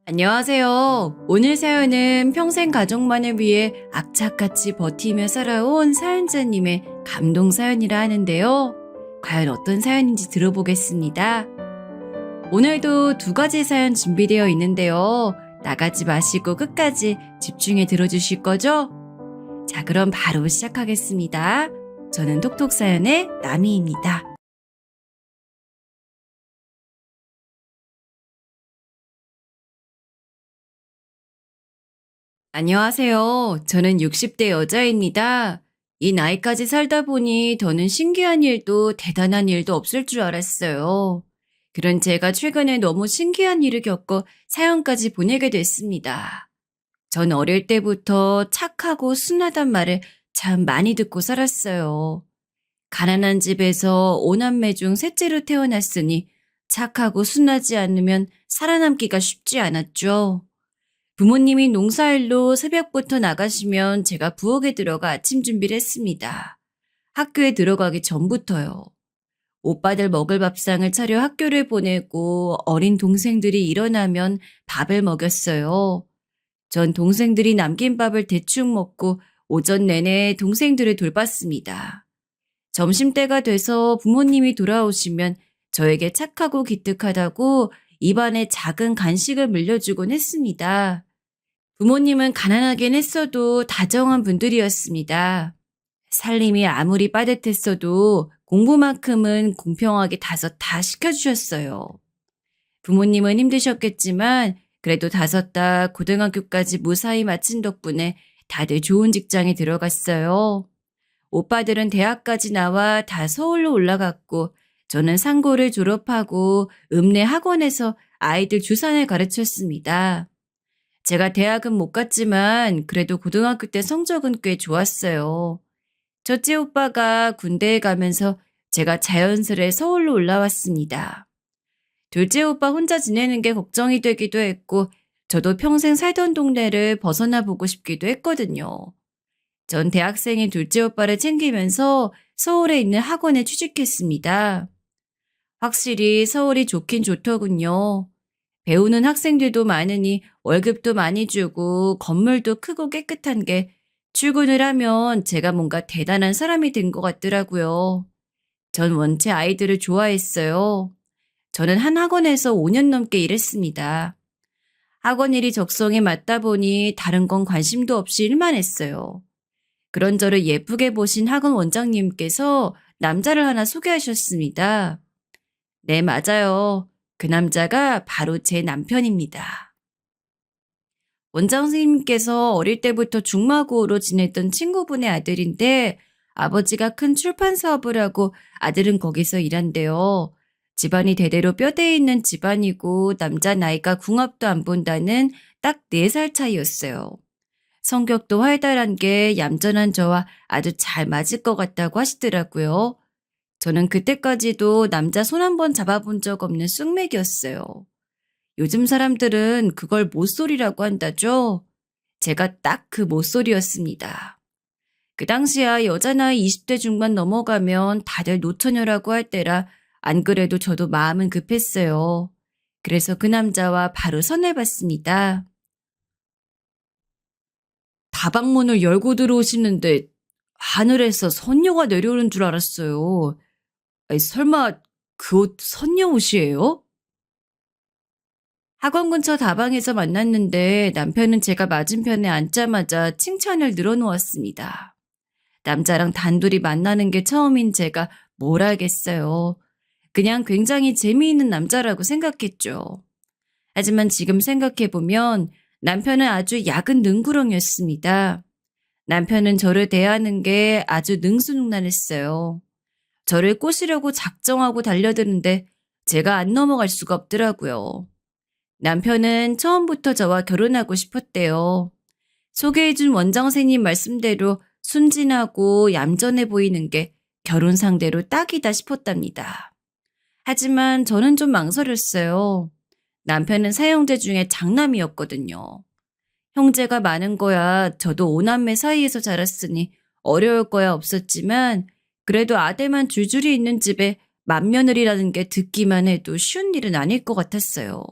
안녕하세요. 오늘 사연은 평생 가족만을 위해 악착같이 버티며 살아온 사연자님의 감동 사연이라 하는데요. 과연 어떤 사연인지 들어보겠습니다. 오늘도 두 가지 사연 준비되어 있는데요. 나가지 마시고 끝까지 집중해 들어주실 거죠? 자, 그럼 바로 시작하겠습니다. 저는 톡톡사연의 나미입니다. 안녕하세요. 저는 60대 여자입니다. 이 나이까지 살다 보니 더는 신기한 일도 대단한 일도 없을 줄 알았어요. 그런 제가 최근에 너무 신기한 일을 겪어 사연까지 보내게 됐습니다. 전 어릴 때부터 착하고 순하단 말을 참 많이 듣고 살았어요. 가난한 집에서 오남매 중 셋째로 태어났으니 착하고 순하지 않으면 살아남기가 쉽지 않았죠. 부모님이 농사일로 새벽부터 나가시면 제가 부엌에 들어가 아침 준비를 했습니다. 학교에 들어가기 전부터요. 오빠들 먹을 밥상을 차려 학교를 보내고 어린 동생들이 일어나면 밥을 먹였어요. 전 동생들이 남긴 밥을 대충 먹고 오전 내내 동생들을 돌봤습니다. 점심때가 돼서 부모님이 돌아오시면 저에게 착하고 기특하다고 입안에 작은 간식을 물려주곤 했습니다. 부모님은 가난하긴 했어도 다정한 분들이었습니다. 살림이 아무리 빠듯했어도 공부만큼은 공평하게 다섯 다 시켜주셨어요. 부모님은 힘드셨겠지만 그래도 다섯 다 고등학교까지 무사히 마친 덕분에 다들 좋은 직장에 들어갔어요. 오빠들은 대학까지 나와 다 서울로 올라갔고 저는 상고를 졸업하고 읍내 학원에서 아이들 주산을 가르쳤습니다. 제가 대학은 못 갔지만 그래도 고등학교 때 성적은 꽤 좋았어요. 첫째 오빠가 군대에 가면서 제가 자연스레 서울로 올라왔습니다. 둘째 오빠 혼자 지내는 게 걱정이 되기도 했고 저도 평생 살던 동네를 벗어나 보고 싶기도 했거든요. 전 대학생인 둘째 오빠를 챙기면서 서울에 있는 학원에 취직했습니다. 확실히 서울이 좋긴 좋더군요. 배우는 학생들도 많으니 월급도 많이 주고 건물도 크고 깨끗한 게 출근을 하면 제가 뭔가 대단한 사람이 된 것 같더라고요. 전 원체 아이들을 좋아했어요. 저는 한 학원에서 5년 넘게 일했습니다. 학원 일이 적성에 맞다 보니 다른 건 관심도 없이 일만 했어요. 그런 저를 예쁘게 보신 학원 원장님께서 남자를 하나 소개하셨습니다. 네, 맞아요. 그 남자가 바로 제 남편입니다. 원장 선생님께서 어릴 때부터 중마고로 지냈던 친구분의 아들인데 아버지가 큰 출판 사업을 하고 아들은 거기서 일한대요. 집안이 대대로 뼈대에 있는 집안이고 남자 나이가 궁합도 안 본다는 딱 4살 차이였어요. 성격도 활달한 게 얌전한 저와 아주 잘 맞을 것 같다고 하시더라고요. 저는 그때까지도 남자 손 한 번 잡아본 적 없는 쑥맥이었어요. 요즘 사람들은 그걸 모쏠이라고 한다죠? 제가 딱 그 모쏠이었습니다. 그 당시야 여자 나이 20대 중반 넘어가면 다들 노처녀라고 할 때라 안 그래도 저도 마음은 급했어요. 그래서 그 남자와 바로 선을 봤습니다. 다방문을 열고 들어오시는데 하늘에서 선녀가 내려오는 줄 알았어요. 아니, 설마 그 옷 선녀 옷이에요? 학원 근처 다방에서 만났는데 남편은 제가 맞은편에 앉자마자 칭찬을 늘어놓았습니다. 남자랑 단둘이 만나는 게 처음인 제가 뭘 알겠어요. 그냥 굉장히 재미있는 남자라고 생각했죠. 하지만 지금 생각해보면 남편은 아주 약은 능구렁이었습니다. 남편은 저를 대하는 게 아주 능수능란했어요. 저를 꼬시려고 작정하고 달려드는데 제가 안 넘어갈 수가 없더라고요. 남편은 처음부터 저와 결혼하고 싶었대요. 소개해준 원장선생님 말씀대로 순진하고 얌전해 보이는 게 결혼 상대로 딱이다 싶었답니다. 하지만 저는 좀 망설였어요. 남편은 사형제 중에 장남이었거든요. 형제가 많은 거야 저도 오남매 사이에서 자랐으니 어려울 거야 없었지만 그래도 아들만 줄줄이 있는 집에 맏며느리라는 게 듣기만 해도 쉬운 일은 아닐 것 같았어요.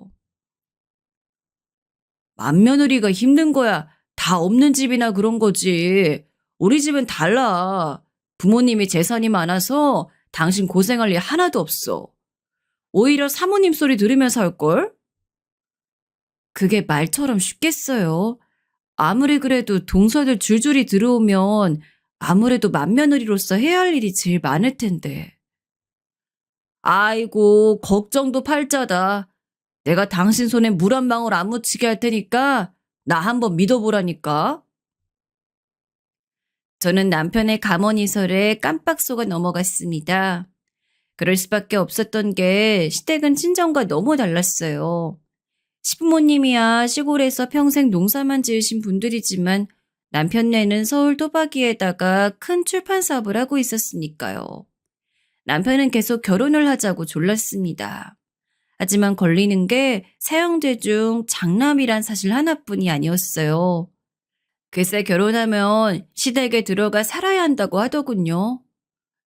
맏며느리가 힘든 거야. 다 없는 집이나 그런 거지. 우리 집은 달라. 부모님이 재산이 많아서 당신 고생할 일 하나도 없어. 오히려 사모님 소리 들으면서 할걸? 그게 말처럼 쉽겠어요. 아무리 그래도 동서들 줄줄이 들어오면 아무래도 맏며느리로서 해야 할 일이 제일 많을 텐데. 아이고, 걱정도 팔자다. 내가 당신 손에 물 한 방울 안 묻히게 할 테니까 나 한번 믿어보라니까. 저는 남편의 감언이설에 깜빡 속아 넘어갔습니다. 그럴 수밖에 없었던 게 시댁은 친정과 너무 달랐어요. 시부모님이야 시골에서 평생 농사만 지으신 분들이지만 남편네는 서울 토박이에다가 큰 출판 사업을 하고 있었으니까요. 남편은 계속 결혼을 하자고 졸랐습니다. 하지만 걸리는 게 사형제 중 장남이란 사실 하나뿐이 아니었어요. 글쎄 결혼하면 시댁에 들어가 살아야 한다고 하더군요.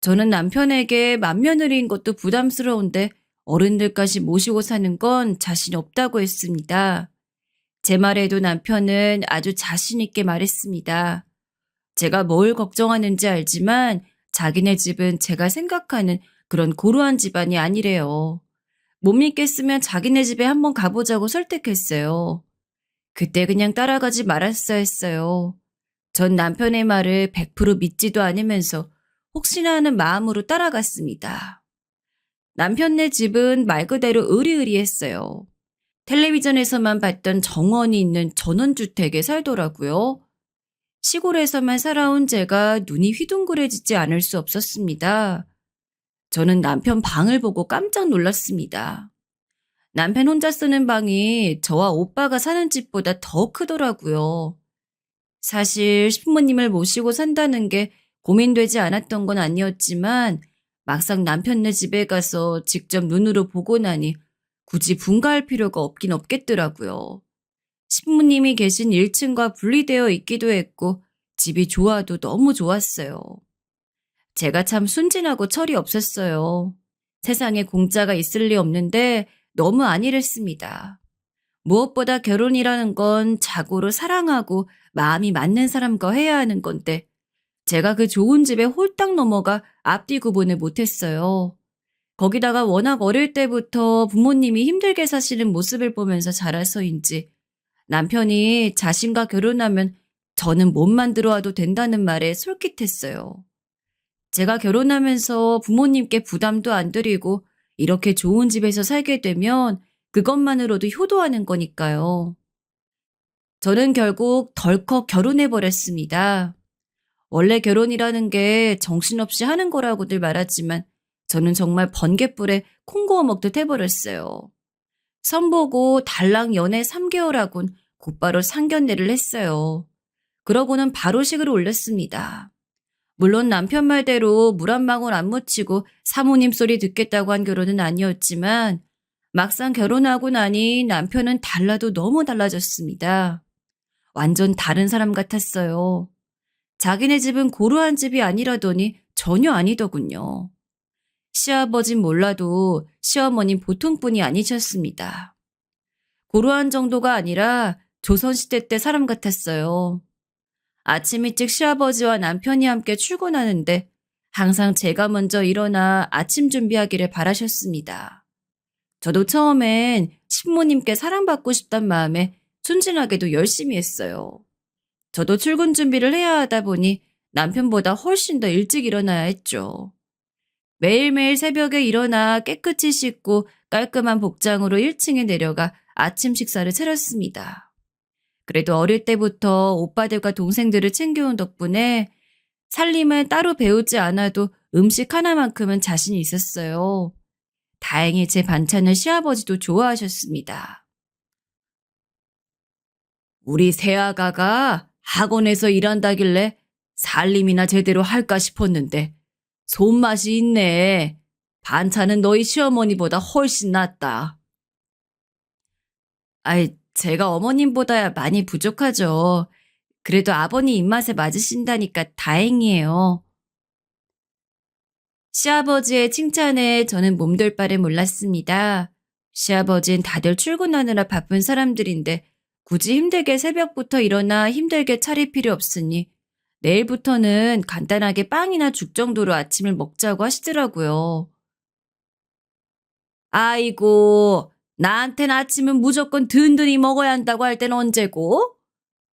저는 남편에게 맏며느리인 것도 부담스러운데 어른들까지 모시고 사는 건 자신 없다고 했습니다. 제 말에도 남편은 아주 자신 있게 말했습니다. 제가 뭘 걱정하는지 알지만 자기네 집은 제가 생각하는 그런 고루한 집안이 아니래요. 못 믿겠으면 자기네 집에 한번 가보자고 설득했어요. 그때 그냥 따라가지 말았어야 했어요. 전 남편의 말을 100% 믿지도 않으면서 혹시나 하는 마음으로 따라갔습니다. 남편네 집은 말 그대로 으리으리했어요. 텔레비전에서만 봤던 정원이 있는 전원주택에 살더라고요. 시골에서만 살아온 제가 눈이 휘둥그레지지 않을 수 없었습니다. 저는 남편 방을 보고 깜짝 놀랐습니다. 남편 혼자 쓰는 방이 저와 오빠가 사는 집보다 더 크더라고요. 사실 시부모님을 모시고 산다는 게 고민되지 않았던 건 아니었지만 막상 남편네 집에 가서 직접 눈으로 보고 나니 굳이 분가할 필요가 없긴 없겠더라고요. 시부모님이 계신 1층과 분리되어 있기도 했고 집이 좋아도 너무 좋았어요. 제가 참 순진하고 철이 없었어요. 세상에 공짜가 있을 리 없는데 너무 안일했습니다. 무엇보다 결혼이라는 건 자고로 사랑하고 마음이 맞는 사람과 해야 하는 건데 제가 그 좋은 집에 홀딱 넘어가 앞뒤 구분을 못했어요. 거기다가 워낙 어릴 때부터 부모님이 힘들게 사시는 모습을 보면서 자라서인지 남편이 자신과 결혼하면 저는 몸만 들어와도 된다는 말에 솔깃했어요. 제가 결혼하면서 부모님께 부담도 안 드리고 이렇게 좋은 집에서 살게 되면 그것만으로도 효도하는 거니까요. 저는 결국 덜컥 결혼해버렸습니다. 원래 결혼이라는 게 정신없이 하는 거라고들 말하지만 저는 정말 번갯불에 콩 구워 먹듯 해버렸어요. 선보고 달랑 연애 3개월하곤 곧바로 상견례를 했어요. 그러고는 바로 식을 올렸습니다. 물론 남편 말대로 물 한 방울 안 묻히고 사모님 소리 듣겠다고 한 결혼은 아니었지만 막상 결혼하고 나니 남편은 달라도 너무 달라졌습니다. 완전 다른 사람 같았어요. 자기네 집은 고루한 집이 아니라더니 전혀 아니더군요. 시아버진 몰라도 시어머님 보통분이 아니셨습니다. 고루한 정도가 아니라 조선시대 때 사람 같았어요. 아침 일찍 시아버지와 남편이 함께 출근하는데 항상 제가 먼저 일어나 아침 준비하기를 바라셨습니다. 저도 처음엔 신부님께 사랑받고 싶단 마음에 순진하게도 열심히 했어요. 저도 출근 준비를 해야 하다 보니 남편보다 훨씬 더 일찍 일어나야 했죠. 매일매일 새벽에 일어나 깨끗이 씻고 깔끔한 복장으로 1층에 내려가 아침 식사를 차렸습니다. 그래도 어릴 때부터 오빠들과 동생들을 챙겨온 덕분에 살림을 따로 배우지 않아도 음식 하나만큼은 자신이 있었어요. 다행히 제 반찬을 시아버지도 좋아하셨습니다. 우리 새아가가 학원에서 일한다길래 살림이나 제대로 할까 싶었는데 손맛이 있네. 반찬은 너희 시어머니보다 훨씬 낫다. 아이, 제가 어머님보다 많이 부족하죠. 그래도 아버님 입맛에 맞으신다니까 다행이에요. 시아버지의 칭찬에 저는 몸둘 바를 몰랐습니다. 시아버진 다들 출근하느라 바쁜 사람들인데 굳이 힘들게 새벽부터 일어나 힘들게 차릴 필요 없으니 내일부터는 간단하게 빵이나 죽 정도로 아침을 먹자고 하시더라고요. 아이고, 나한테는 아침은 무조건 든든히 먹어야 한다고 할 땐 언제고?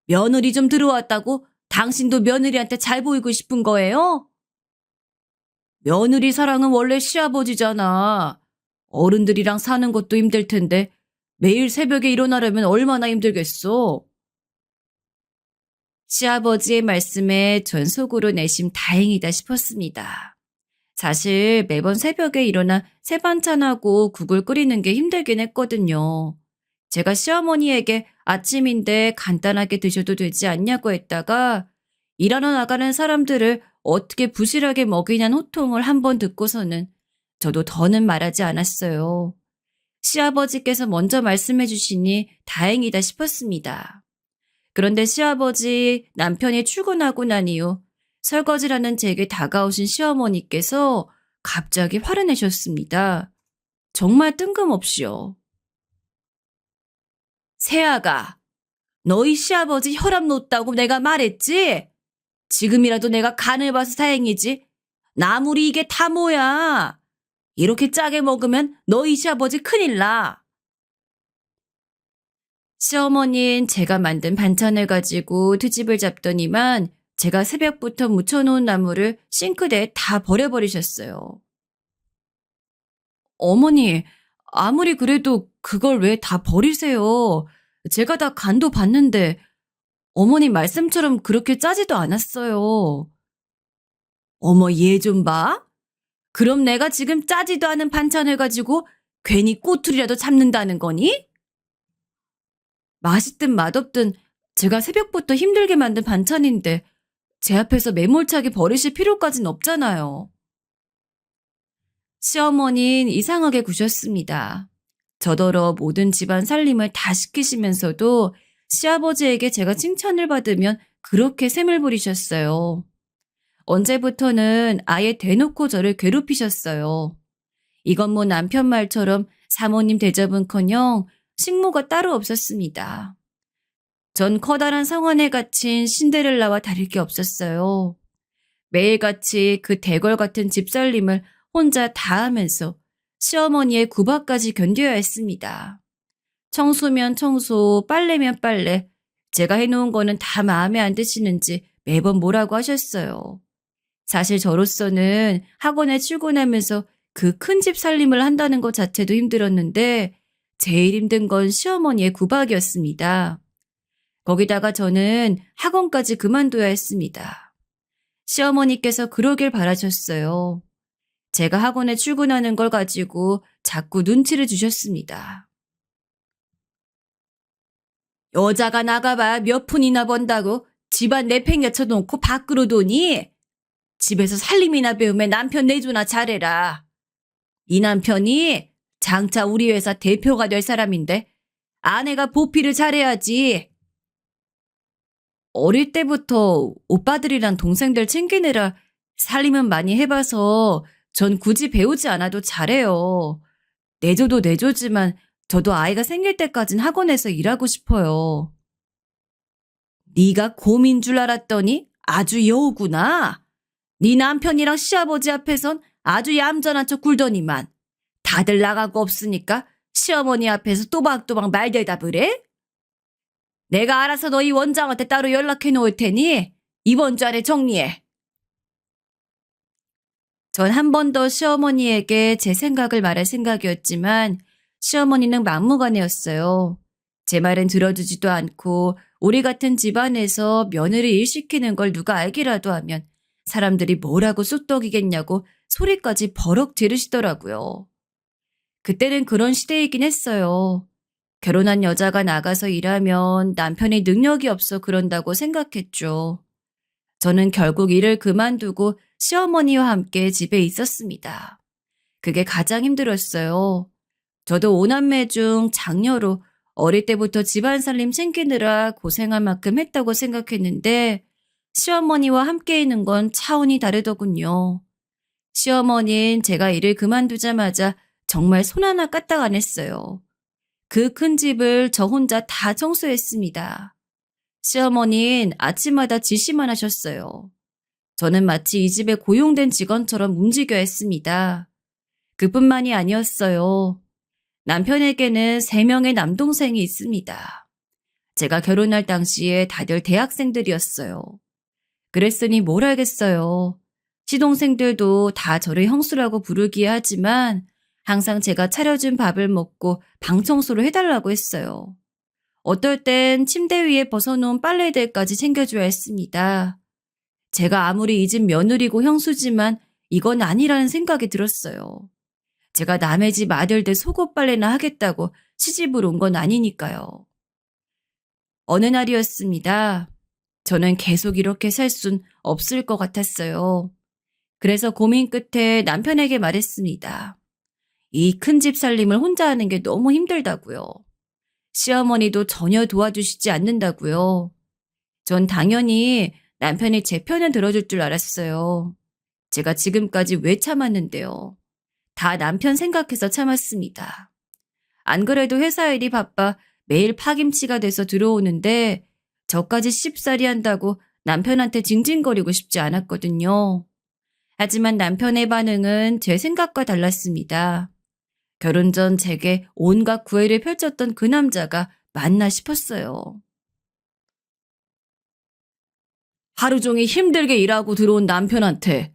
며느리 좀 들어왔다고 당신도 며느리한테 잘 보이고 싶은 거예요? 며느리 사랑은 원래 시아버지잖아. 어른들이랑 사는 것도 힘들 텐데 매일 새벽에 일어나려면 얼마나 힘들겠어. 시아버지의 말씀에 전 속으로 내심 다행이다 싶었습니다. 사실 매번 새벽에 일어나 새 반찬하고 국을 끓이는 게 힘들긴 했거든요. 제가 시어머니에게 아침인데 간단하게 드셔도 되지 않냐고 했다가 일하러 나가는 사람들을 어떻게 부실하게 먹이냐는 호통을 한 번 듣고서는 저도 더는 말하지 않았어요. 시아버지께서 먼저 말씀해 주시니 다행이다 싶었습니다. 그런데 시아버지 남편이 출근하고 난 이후 설거지라는 제게 다가오신 시어머니께서 갑자기 화를 내셨습니다. 정말 뜬금없이요. 세아가, 너희 시아버지 혈압 높다고 내가 말했지? 지금이라도 내가 간을 봐서 다행이지. 나물이 이게 다 뭐야? 이렇게 짜게 먹으면 너희 시아버지 큰일 나. 시어머니는 제가 만든 반찬을 가지고 트집을 잡더니만 제가 새벽부터 묻혀놓은 나물을 싱크대에 다 버려버리셨어요. 어머니, 아무리 그래도 그걸 왜 다 버리세요? 제가 다 간도 봤는데 어머니 말씀처럼 그렇게 짜지도 않았어요. 어머, 얘 좀 봐. 그럼 내가 지금 짜지도 않은 반찬을 가지고 괜히 꼬투리라도 잡는다는 거니? 맛있든 맛없든 제가 새벽부터 힘들게 만든 반찬인데 제 앞에서 매몰차게 버리실 필요까진 없잖아요. 시어머니는 이상하게 구셨습니다. 저더러 모든 집안 살림을 다 시키시면서도 시아버지에게 제가 칭찬을 받으면 그렇게 샘을 부리셨어요. 언제부터는 아예 대놓고 저를 괴롭히셨어요. 이건 뭐 남편 말처럼 사모님 대접은커녕 식모가 따로 없었습니다. 전 커다란 성원에 갇힌 신데렐라와 다를 게 없었어요. 매일같이 그 대궐 같은 집살림을 혼자 다 하면서 시어머니의 구박까지 견뎌야 했습니다. 청소면 청소, 빨래면 빨래. 제가 해놓은 거는 다 마음에 안 드시는지 매번 뭐라고 하셨어요. 사실 저로서는 학원에 출근하면서 그 큰 집 살림을 한다는 것 자체도 힘들었는데 제일 힘든 건 시어머니의 구박이었습니다. 거기다가 저는 학원까지 그만둬야 했습니다. 시어머니께서 그러길 바라셨어요. 제가 학원에 출근하는 걸 가지고 자꾸 눈치를 주셨습니다. 여자가 나가봐 몇 푼이나 번다고 집안 내팽개쳐 놓고 밖으로 도니? 집에서 살림이나 배우면 남편 내조나 잘해라. 이 남편이 장차 우리 회사 대표가 될 사람인데 아내가 보필을 잘해야지. 어릴 때부터 오빠들이랑 동생들 챙기느라 살림은 많이 해봐서 전 굳이 배우지 않아도 잘해요. 내조도 내조지만 저도 아이가 생길 때까진 학원에서 일하고 싶어요. 네가 곰인 줄 알았더니 아주 여우구나. 네 남편이랑 시아버지 앞에선 아주 얌전한 척 굴더니만 다들 나가고 없으니까 시어머니 앞에서 또박또박 말대답을 해? 내가 알아서 너희 원장한테 따로 연락해 놓을 테니 이번 주 안에 정리해. 전 한 번 더 시어머니에게 제 생각을 말할 생각이었지만 시어머니는 막무가내였어요. 제 말은 들어주지도 않고 우리 같은 집안에서 며느리 일 시키는 걸 누가 알기라도 하면 사람들이 뭐라고 쑥덕이겠냐고 소리까지 버럭 지르시더라고요. 그때는 그런 시대이긴 했어요. 결혼한 여자가 나가서 일하면 남편이 능력이 없어 그런다고 생각했죠. 저는 결국 일을 그만두고 시어머니와 함께 집에 있었습니다. 그게 가장 힘들었어요. 저도 5남매 중 장녀로 어릴 때부터 집안 살림 챙기느라 고생할 만큼 했다고 생각했는데 시어머니와 함께 있는 건 차원이 다르더군요. 시어머니는 제가 일을 그만두자마자 정말 손 하나 까딱 안 했어요. 그 큰 집을 저 혼자 다 청소했습니다. 시어머니는 아침마다 지시만 하셨어요. 저는 마치 이 집에 고용된 직원처럼 움직여야 했습니다. 그뿐만이 아니었어요. 남편에게는 3명의 남동생이 있습니다. 제가 결혼할 당시에 다들 대학생들이었어요. 그랬으니 뭘 알겠어요. 시동생들도 다 저를 형수라고 부르기에 하지만 항상 제가 차려준 밥을 먹고 방 청소를 해달라고 했어요. 어떨 땐 침대 위에 벗어놓은 빨래들까지 챙겨줘야 했습니다. 제가 아무리 이 집 며느리고 형수지만 이건 아니라는 생각이 들었어요. 제가 남의 집 아들들 속옷 빨래나 하겠다고 시집을 온 건 아니니까요. 어느 날이었습니다. 저는 계속 이렇게 살 순 없을 것 같았어요. 그래서 고민 끝에 남편에게 말했습니다. 이 큰 집 살림을 혼자 하는 게 너무 힘들다고요. 시어머니도 전혀 도와주시지 않는다고요. 전 당연히 남편이 제 편을 들어줄 줄 알았어요. 제가 지금까지 왜 참았는데요. 다 남편 생각해서 참았습니다. 안 그래도 회사 일이 바빠 매일 파김치가 돼서 들어오는데 저까지 씹살이 한다고 남편한테 징징거리고 싶지 않았거든요. 하지만 남편의 반응은 제 생각과 달랐습니다. 결혼 전 제게 온갖 구애를 펼쳤던 그 남자가 맞나 싶었어요. 하루 종일 힘들게 일하고 들어온 남편한테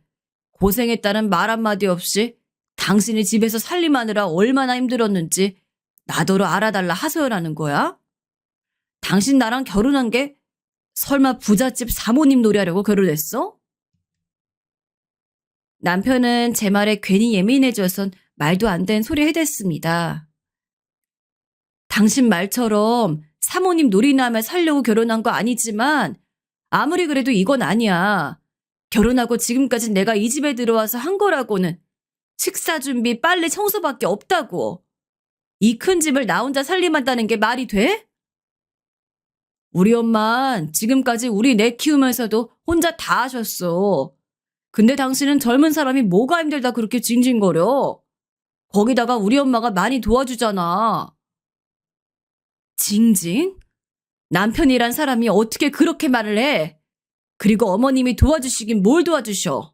고생했다는 말 한마디 없이 당신이 집에서 살림하느라 얼마나 힘들었는지 나더러 알아달라 하소연하는 거야? 당신 나랑 결혼한 게 설마 부잣집 사모님 노래하려고 결혼했어? 남편은 제 말에 괜히 예민해져선 말도 안 되는 소리 해댔습니다. 당신 말처럼 사모님 놀이나 하며 살려고 결혼한 거 아니지만 아무리 그래도 이건 아니야. 결혼하고 지금까지 내가 이 집에 들어와서 한 거라고는 식사 준비, 빨래, 청소밖에 없다고. 이 큰 집을 나 혼자 살림한다는 게 말이 돼? 우리 엄만 지금까지 우리 내 키우면서도 혼자 다 하셨어. 근데 당신은 젊은 사람이 뭐가 힘들다 그렇게 징징거려. 거기다가 우리 엄마가 많이 도와주잖아. 징징? 남편이란 사람이 어떻게 그렇게 말을 해? 그리고 어머님이 도와주시긴 뭘 도와주셔?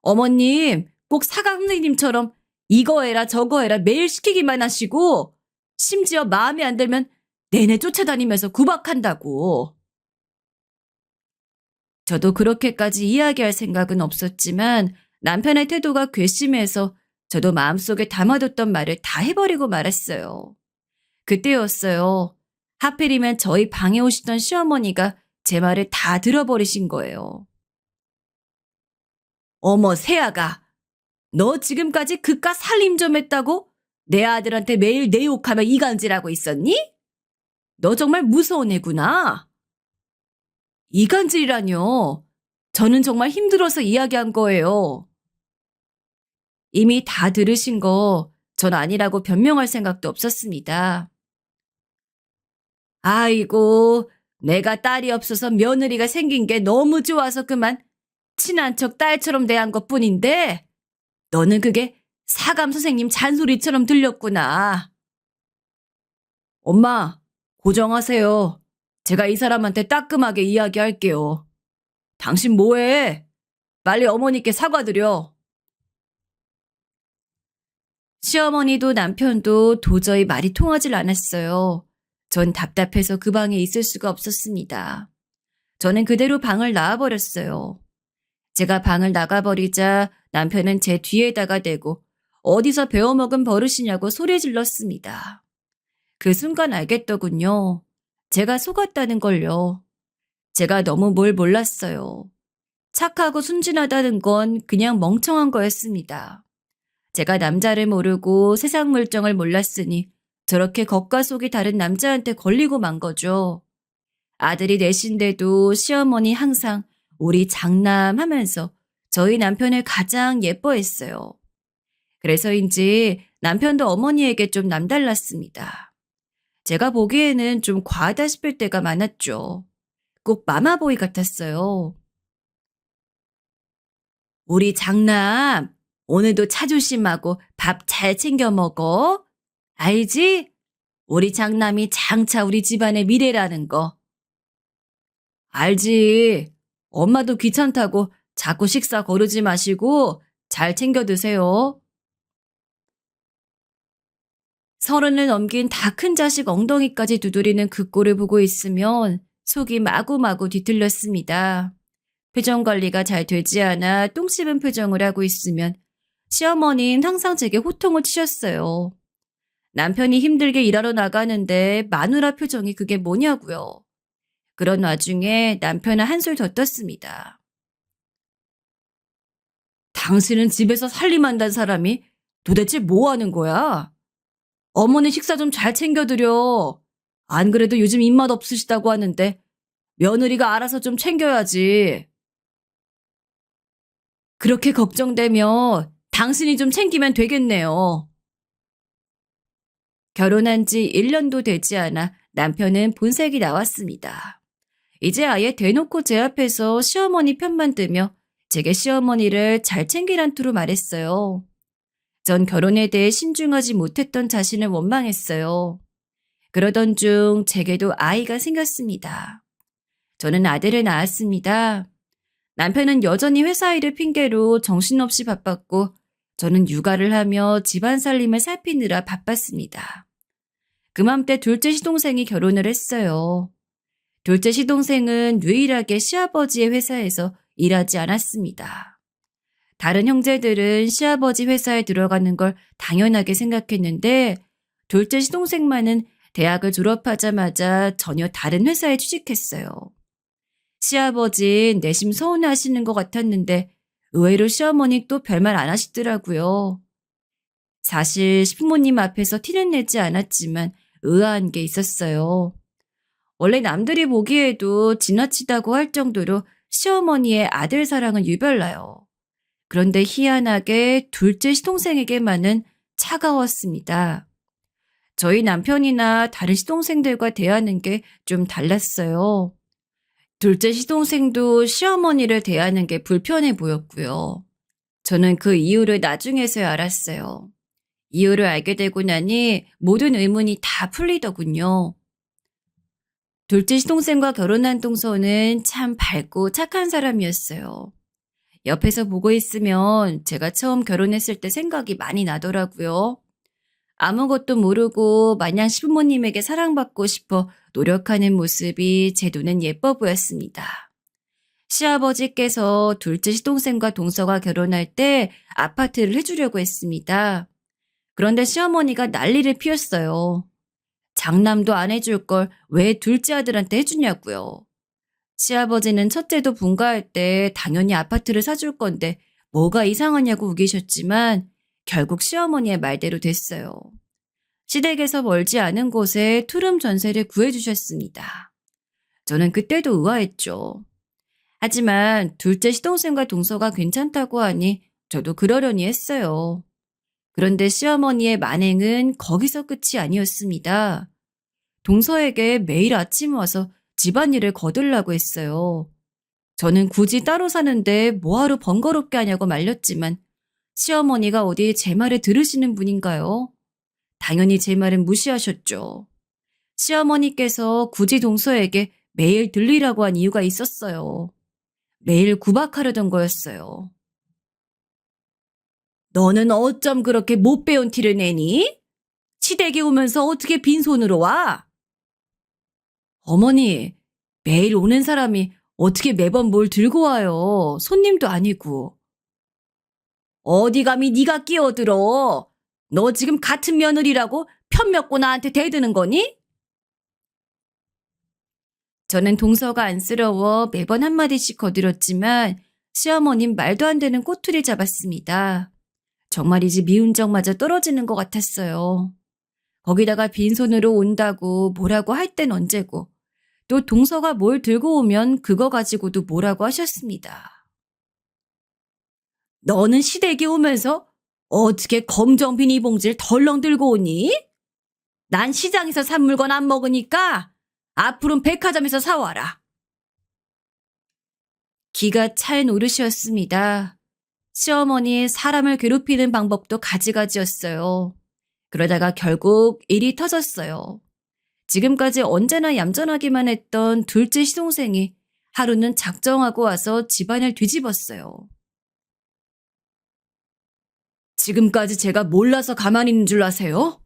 어머님 꼭 사과 선생님처럼 이거 해라 저거 해라 매일 시키기만 하시고 심지어 마음에 안 들면 내내 쫓아다니면서 구박한다고. 저도 그렇게까지 이야기할 생각은 없었지만 남편의 태도가 괘씸해서 저도 마음속에 담아뒀던 말을 다 해버리고 말았어요. 그때였어요. 하필이면 저희 방에 오시던 시어머니가 제 말을 다 들어버리신 거예요. 어머 새아가, 너 지금까지 그깟 살림 좀 했다고 내 아들한테 매일 내 욕하며 이간질하고 있었니? 너 정말 무서운 애구나. 이간질이라뇨. 저는 정말 힘들어서 이야기한 거예요. 이미 다 들으신 거 전 아니라고 변명할 생각도 없었습니다. 아이고, 내가 딸이 없어서 며느리가 생긴 게 너무 좋아서 그만 친한 척 딸처럼 대한 것뿐인데 너는 그게 사감 선생님 잔소리처럼 들렸구나. 엄마, 고정하세요. 제가 이 사람한테 따끔하게 이야기할게요. 당신 뭐해? 빨리 어머니께 사과드려. 시어머니도 남편도 도저히 말이 통하질 않았어요. 전 답답해서 그 방에 있을 수가 없었습니다. 저는 그대로 방을 나와버렸어요. 제가 방을 나가버리자 남편은 제 뒤에다가 대고 어디서 배워먹은 버릇이냐고 소리 질렀습니다. 그 순간 알겠더군요. 제가 속았다는 걸요. 제가 너무 뭘 몰랐어요. 착하고 순진하다는 건 그냥 멍청한 거였습니다. 제가 남자를 모르고 세상 물정을 몰랐으니 저렇게 겉과 속이 다른 남자한테 걸리고 만 거죠. 아들이 넷인데도 시어머니 항상 우리 장남하면서 저희 남편을 가장 예뻐했어요. 그래서인지 남편도 어머니에게 좀 남달랐습니다. 제가 보기에는 좀 과하다 싶을 때가 많았죠. 꼭 마마보이 같았어요. 우리 장남, 오늘도 차 조심하고 밥 잘 챙겨 먹어. 알지? 우리 장남이 장차 우리 집안의 미래라는 거. 알지. 엄마도 귀찮다고 자꾸 식사 거르지 마시고 잘 챙겨 드세요. 서른을 넘긴 다 큰 자식 엉덩이까지 두드리는 그 꼴을 보고 있으면 속이 마구마구 뒤틀렸습니다. 표정 관리가 잘 되지 않아 똥 씹은 표정을 하고 있으면 시어머니는 항상 제게 호통을 치셨어요. 남편이 힘들게 일하러 나가는데 마누라 표정이 그게 뭐냐고요. 그런 와중에 남편은 한술 더 떴습니다. 당신은 집에서 살림한다는 사람이 도대체 뭐 하는 거야? 어머니 식사 좀 잘 챙겨드려. 안 그래도 요즘 입맛 없으시다고 하는데 며느리가 알아서 좀 챙겨야지. 그렇게 걱정되면 당신이 좀 챙기면 되겠네요. 결혼한 지 1년도 되지 않아 남편은 본색이 나왔습니다. 이제 아예 대놓고 제 앞에서 시어머니 편만 들며 제게 시어머니를 잘 챙기란 투로 말했어요. 전 결혼에 대해 신중하지 못했던 자신을 원망했어요. 그러던 중 제게도 아이가 생겼습니다. 저는 아들을 낳았습니다. 남편은 여전히 회사 일을 핑계로 정신없이 바빴고 저는 육아를 하며 집안 살림을 살피느라 바빴습니다. 그맘때 둘째 시동생이 결혼을 했어요. 둘째 시동생은 유일하게 시아버지의 회사에서 일하지 않았습니다. 다른 형제들은 시아버지 회사에 들어가는 걸 당연하게 생각했는데 둘째 시동생만은 대학을 졸업하자마자 전혀 다른 회사에 취직했어요. 시아버진 내심 서운해하시는 것 같았는데 의외로 시어머니 또 별말 안 하시더라고요. 사실 시부모님 앞에서 티는 내지 않았지만 의아한 게 있었어요. 원래 남들이 보기에도 지나치다고 할 정도로 시어머니의 아들 사랑은 유별나요. 그런데 희한하게 둘째 시동생에게만은 차가웠습니다. 저희 남편이나 다른 시동생들과 대하는 게 좀 달랐어요. 둘째 시동생도 시어머니를 대하는 게 불편해 보였고요. 저는 그 이유를 나중에서야 알았어요. 이유를 알게 되고 나니 모든 의문이 다 풀리더군요. 둘째 시동생과 결혼한 동서는 참 밝고 착한 사람이었어요. 옆에서 보고 있으면 제가 처음 결혼했을 때 생각이 많이 나더라고요. 아무것도 모르고 마냥 시부모님에게 사랑받고 싶어 노력하는 모습이 제 눈엔 예뻐 보였습니다. 시아버지께서 둘째 시동생과 동서가 결혼할 때 아파트를 해주려고 했습니다. 그런데 시어머니가 난리를 피웠어요. 장남도 안 해줄 걸 왜 둘째 아들한테 해주냐고요. 시아버지는 첫째도 분가할 때 당연히 아파트를 사줄 건데 뭐가 이상하냐고 우기셨지만 결국 시어머니의 말대로 됐어요. 시댁에서 멀지 않은 곳에 투룸 전세를 구해주셨습니다. 저는 그때도 의아했죠. 하지만 둘째 시동생과 동서가 괜찮다고 하니 저도 그러려니 했어요. 그런데 시어머니의 만행은 거기서 끝이 아니었습니다. 동서에게 매일 아침 와서 집안일을 거들라고 했어요. 저는 굳이 따로 사는데 뭐하러 번거롭게 하냐고 말렸지만 시어머니가 어디 제 말을 들으시는 분인가요? 당연히 제 말은 무시하셨죠. 시어머니께서 굳이 동서에게 매일 들리라고 한 이유가 있었어요. 매일 구박하려던 거였어요. 너는 어쩜 그렇게 못 배운 티를 내니? 시댁에 오면서 어떻게 빈손으로 와? 어머니, 매일 오는 사람이 어떻게 매번 뭘 들고 와요? 손님도 아니고. 어디 감히 네가 끼어들어? 너 지금 같은 며느리라고 편먹고 나한테 대드는 거니? 저는 동서가 안쓰러워 매번 한마디씩 거들었지만 시어머님 말도 안 되는 꼬투리 잡았습니다. 정말이지 미운정마저 떨어지는 것 같았어요. 거기다가 빈손으로 온다고 뭐라고 할 땐 언제고 또 동서가 뭘 들고 오면 그거 가지고도 뭐라고 하셨습니다. 너는 시댁에 오면서 어떻게 검정 비닐봉지를 덜렁 들고 오니? 난 시장에서 산 물건 안 먹으니까 앞으로는 백화점에서 사와라. 기가 찰 노릇이었습니다. 시어머니 사람을 괴롭히는 방법도 가지가지였어요. 그러다가 결국 일이 터졌어요. 지금까지 언제나 얌전하기만 했던 둘째 시동생이 하루는 작정하고 와서 집안을 뒤집었어요. 지금까지 제가 몰라서 가만히 있는 줄 아세요?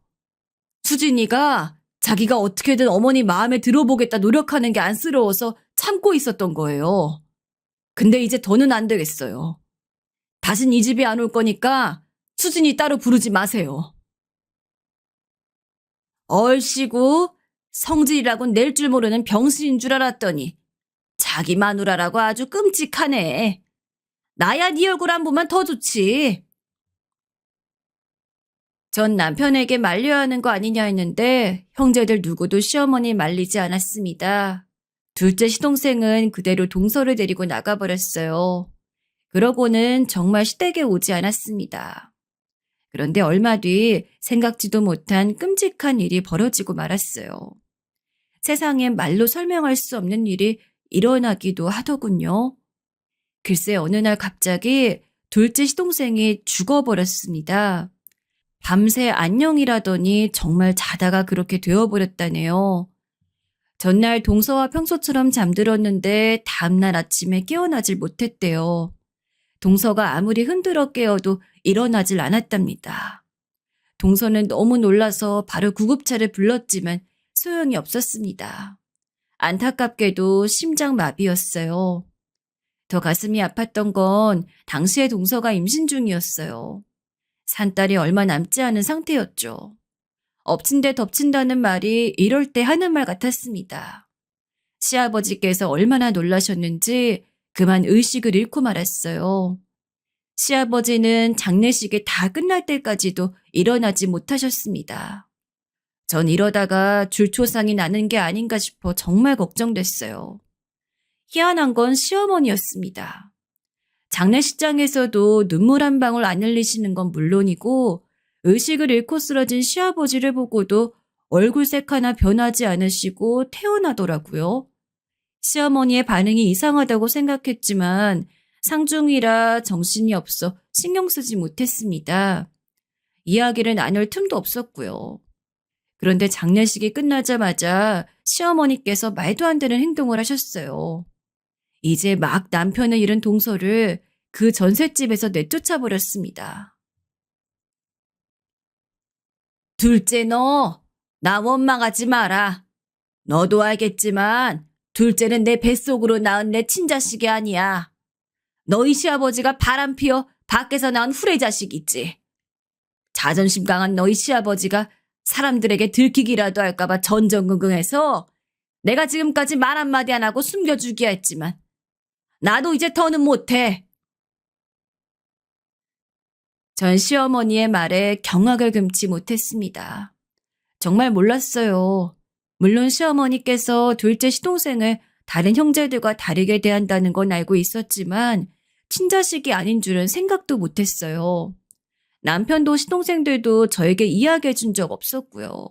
수진이가 자기가 어떻게든 어머니 마음에 들어보겠다 노력하는 게 안쓰러워서 참고 있었던 거예요. 근데 이제 더는 안 되겠어요. 다신 이 집에 안 올 거니까 수진이 따로 부르지 마세요. 얼씨구 성질이라곤 낼 줄 모르는 병신인 줄 알았더니 자기 마누라라고 아주 끔찍하네. 나야 네 얼굴 안 보면 더 좋지. 전 남편에게 말려야 하는 거 아니냐 했는데 형제들 누구도 시어머니 말리지 않았습니다. 둘째 시동생은 그대로 동서를 데리고 나가버렸어요. 그러고는 정말 시댁에 오지 않았습니다. 그런데 얼마 뒤 생각지도 못한 끔찍한 일이 벌어지고 말았어요. 세상엔 말로 설명할 수 없는 일이 일어나기도 하더군요. 글쎄 어느 날 갑자기 둘째 시동생이 죽어버렸습니다. 밤새 안녕이라더니 정말 자다가 그렇게 되어버렸다네요. 전날 동서와 평소처럼 잠들었는데 다음날 아침에 깨어나질 못했대요. 동서가 아무리 흔들어 깨어도 일어나질 않았답니다. 동서는 너무 놀라서 바로 구급차를 불렀지만 소용이 없었습니다. 안타깝게도 심장마비였어요. 더 가슴이 아팠던 건 당시에 동서가 임신 중이었어요. 산딸이 얼마 남지 않은 상태였죠. 엎친 데 덮친다는 말이 이럴 때 하는 말 같았습니다. 시아버지께서 얼마나 놀라셨는지 그만 의식을 잃고 말았어요. 시아버지는 장례식이 다 끝날 때까지도 일어나지 못하셨습니다. 전 이러다가 줄초상이 나는 게 아닌가 싶어 정말 걱정됐어요. 희한한 건 시어머니였습니다. 장례식장에서도 눈물 한 방울 안 흘리시는 건 물론이고 의식을 잃고 쓰러진 시아버지를 보고도 얼굴색 하나 변하지 않으시고 태어나더라고요. 시어머니의 반응이 이상하다고 생각했지만 상중이라 정신이 없어 신경 쓰지 못했습니다. 이야기를 나눌 틈도 없었고요. 그런데 장례식이 끝나자마자 시어머니께서 말도 안 되는 행동을 하셨어요. 이제 막 남편을 잃은 동서를 그 전셋집에서 내쫓아 버렸습니다. 둘째 너, 나 원망하지 마라. 너도 알겠지만 둘째는 내 뱃속으로 낳은 내 친자식이 아니야. 너희 시아버지가 바람 피어 밖에서 낳은 후레자식이지. 자존심 강한 너희 시아버지가 사람들에게 들키기라도 할까봐 전전긍긍해서 내가 지금까지 말 한마디 안 하고 숨겨주기야 했지만 나도 이제 더는 못해. 전 시어머니의 말에 경악을 금치 못했습니다. 정말 몰랐어요. 물론 시어머니께서 둘째 시동생을 다른 형제들과 다르게 대한다는 건 알고 있었지만 친자식이 아닌 줄은 생각도 못했어요. 남편도 시동생들도 저에게 이야기해 준 적 없었고요.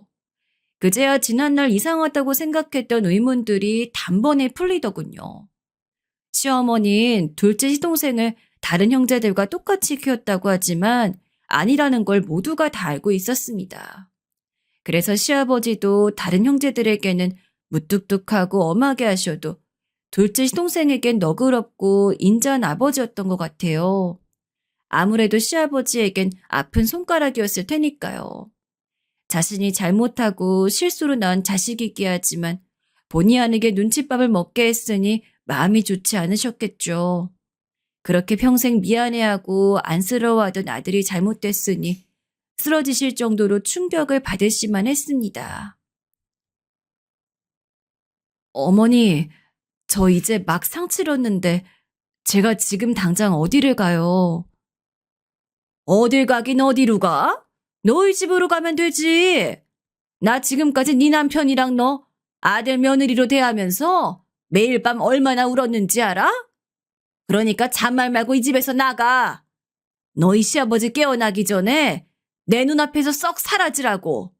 그제야 지난날 이상하다고 생각했던 의문들이 단번에 풀리더군요. 시어머니는 둘째 시동생을 다른 형제들과 똑같이 키웠다고 하지만 아니라는 걸 모두가 다 알고 있었습니다. 그래서 시아버지도 다른 형제들에게는 무뚝뚝하고 엄하게 하셔도 둘째 시동생에겐 너그럽고 인자한 아버지였던 것 같아요. 아무래도 시아버지에겐 아픈 손가락이었을 테니까요. 자신이 잘못하고 실수로 낳은 자식이기야 하지만 본의 아니게 눈칫밥을 먹게 했으니 마음이 좋지 않으셨겠죠. 그렇게 평생 미안해하고 안쓰러워하던 아들이 잘못됐으니 쓰러지실 정도로 충격을 받으시만 했습니다. 어머니, 저 이제 막 상 치렀는데 제가 지금 당장 어디를 가요? 어딜 가긴 어디로 가? 너희 집으로 가면 되지. 나 지금까지 네 남편이랑 너 아들 며느리로 대하면서 매일 밤 얼마나 울었는지 알아? 그러니까 잔말 말고 이 집에서 나가. 너희 시아버지 깨어나기 전에 내 눈앞에서 썩 사라지라고.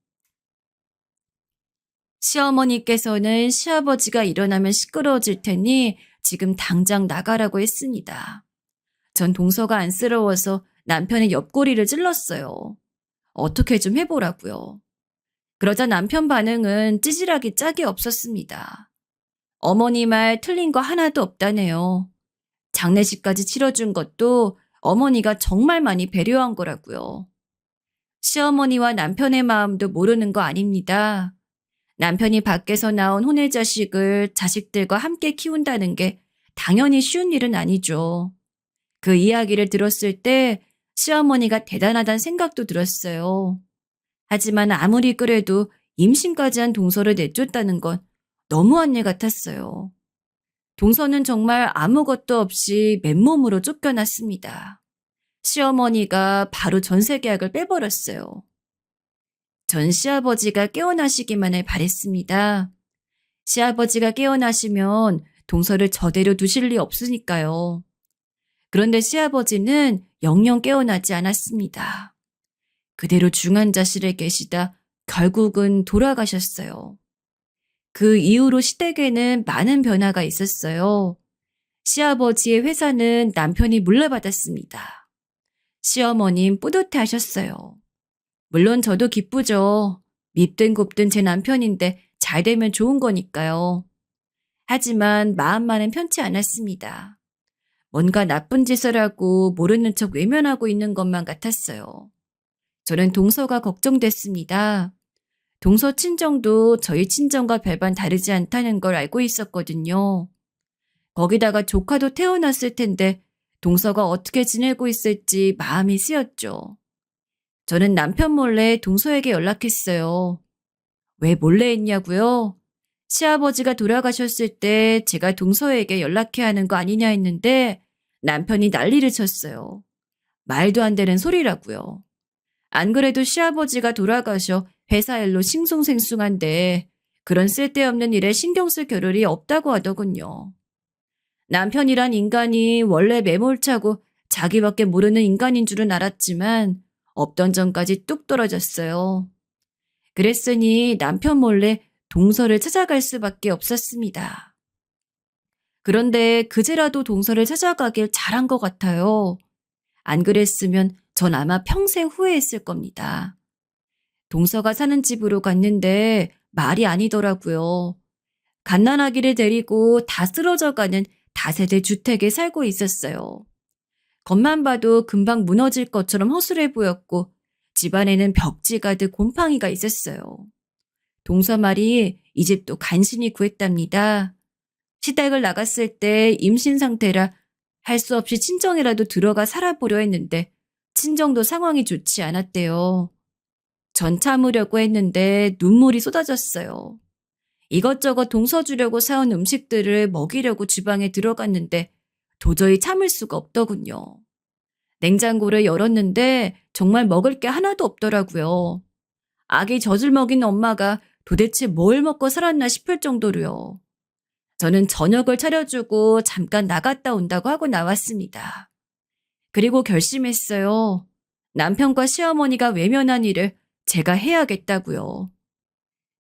시어머니께서는 시아버지가 일어나면 시끄러워질 테니 지금 당장 나가라고 했습니다. 전 동서가 안쓰러워서 남편의 옆구리를 찔렀어요. 어떻게 좀 해보라고요. 그러자 남편 반응은 찌질하기 짝이 없었습니다. 어머니 말 틀린 거 하나도 없다네요. 장례식까지 치러준 것도 어머니가 정말 많이 배려한 거라고요. 시어머니와 남편의 마음도 모르는 거 아닙니다. 남편이 밖에서 나온 혼외 자식을 자식들과 함께 키운다는 게 당연히 쉬운 일은 아니죠. 그 이야기를 들었을 때 시어머니가 대단하다는 생각도 들었어요. 하지만 아무리 그래도 임신까지 한 동서를 내쫓다는 건 너무한 일 같았어요. 동서는 정말 아무것도 없이 맨몸으로 쫓겨났습니다. 시어머니가 바로 전세 계약을 빼버렸어요. 전 시아버지가 깨어나시기만을 바랬습니다. 시아버지가 깨어나시면 동서를 저대로 두실 리 없으니까요. 그런데 시아버지는 영영 깨어나지 않았습니다. 그대로 중환자실에 계시다 결국은 돌아가셨어요. 그 이후로 시댁에는 많은 변화가 있었어요. 시아버지의 회사는 남편이 물려받았습니다. 시어머님 뿌듯해 하셨어요. 물론 저도 기쁘죠. 밉든 곱든 제 남편인데 잘 되면 좋은 거니까요. 하지만 마음만은 편치 않았습니다. 뭔가 나쁜 짓을 하고 모르는 척 외면하고 있는 것만 같았어요. 저는 동서가 걱정됐습니다. 동서 친정도 저희 친정과 별반 다르지 않다는 걸 알고 있었거든요. 거기다가 조카도 태어났을 텐데 동서가 어떻게 지내고 있을지 마음이 쓰였죠. 저는 남편 몰래 동서에게 연락했어요. 왜 몰래 했냐고요? 시아버지가 돌아가셨을 때 제가 동서에게 연락해야 하는 거 아니냐 했는데 남편이 난리를 쳤어요. 말도 안 되는 소리라고요. 안 그래도 시아버지가 돌아가셔 회사 일로 싱숭생숭한데 그런 쓸데없는 일에 신경 쓸 겨를이 없다고 하더군요. 남편이란 인간이 원래 매몰차고 자기밖에 모르는 인간인 줄은 알았지만 없던 전까지 뚝 떨어졌어요. 그랬으니 남편 몰래 동서를 찾아갈 수밖에 없었습니다. 그런데 그제라도 동서를 찾아가길 잘한 것 같아요. 안 그랬으면 전 아마 평생 후회했을 겁니다. 동서가 사는 집으로 갔는데 말이 아니더라고요. 갓난아기를 데리고 다 쓰러져가는 다세대 주택에 살고 있었어요. 겉만 봐도 금방 무너질 것처럼 허술해 보였고 집안에는 벽지 가득 곰팡이가 있었어요. 동서 말이 이 집도 간신히 구했답니다. 시댁을 나갔을 때 임신 상태라 할 수 없이 친정이라도 들어가 살아보려 했는데 친정도 상황이 좋지 않았대요. 전 참으려고 했는데 눈물이 쏟아졌어요. 이것저것 동서 주려고 사온 음식들을 먹이려고 주방에 들어갔는데 도저히 참을 수가 없더군요. 냉장고를 열었는데 정말 먹을 게 하나도 없더라고요. 아기 젖을 먹인 엄마가 도대체 뭘 먹고 살았나 싶을 정도로요. 저는 저녁을 차려주고 잠깐 나갔다 온다고 하고 나왔습니다. 그리고 결심했어요. 남편과 시어머니가 외면한 일을 제가 해야겠다고요.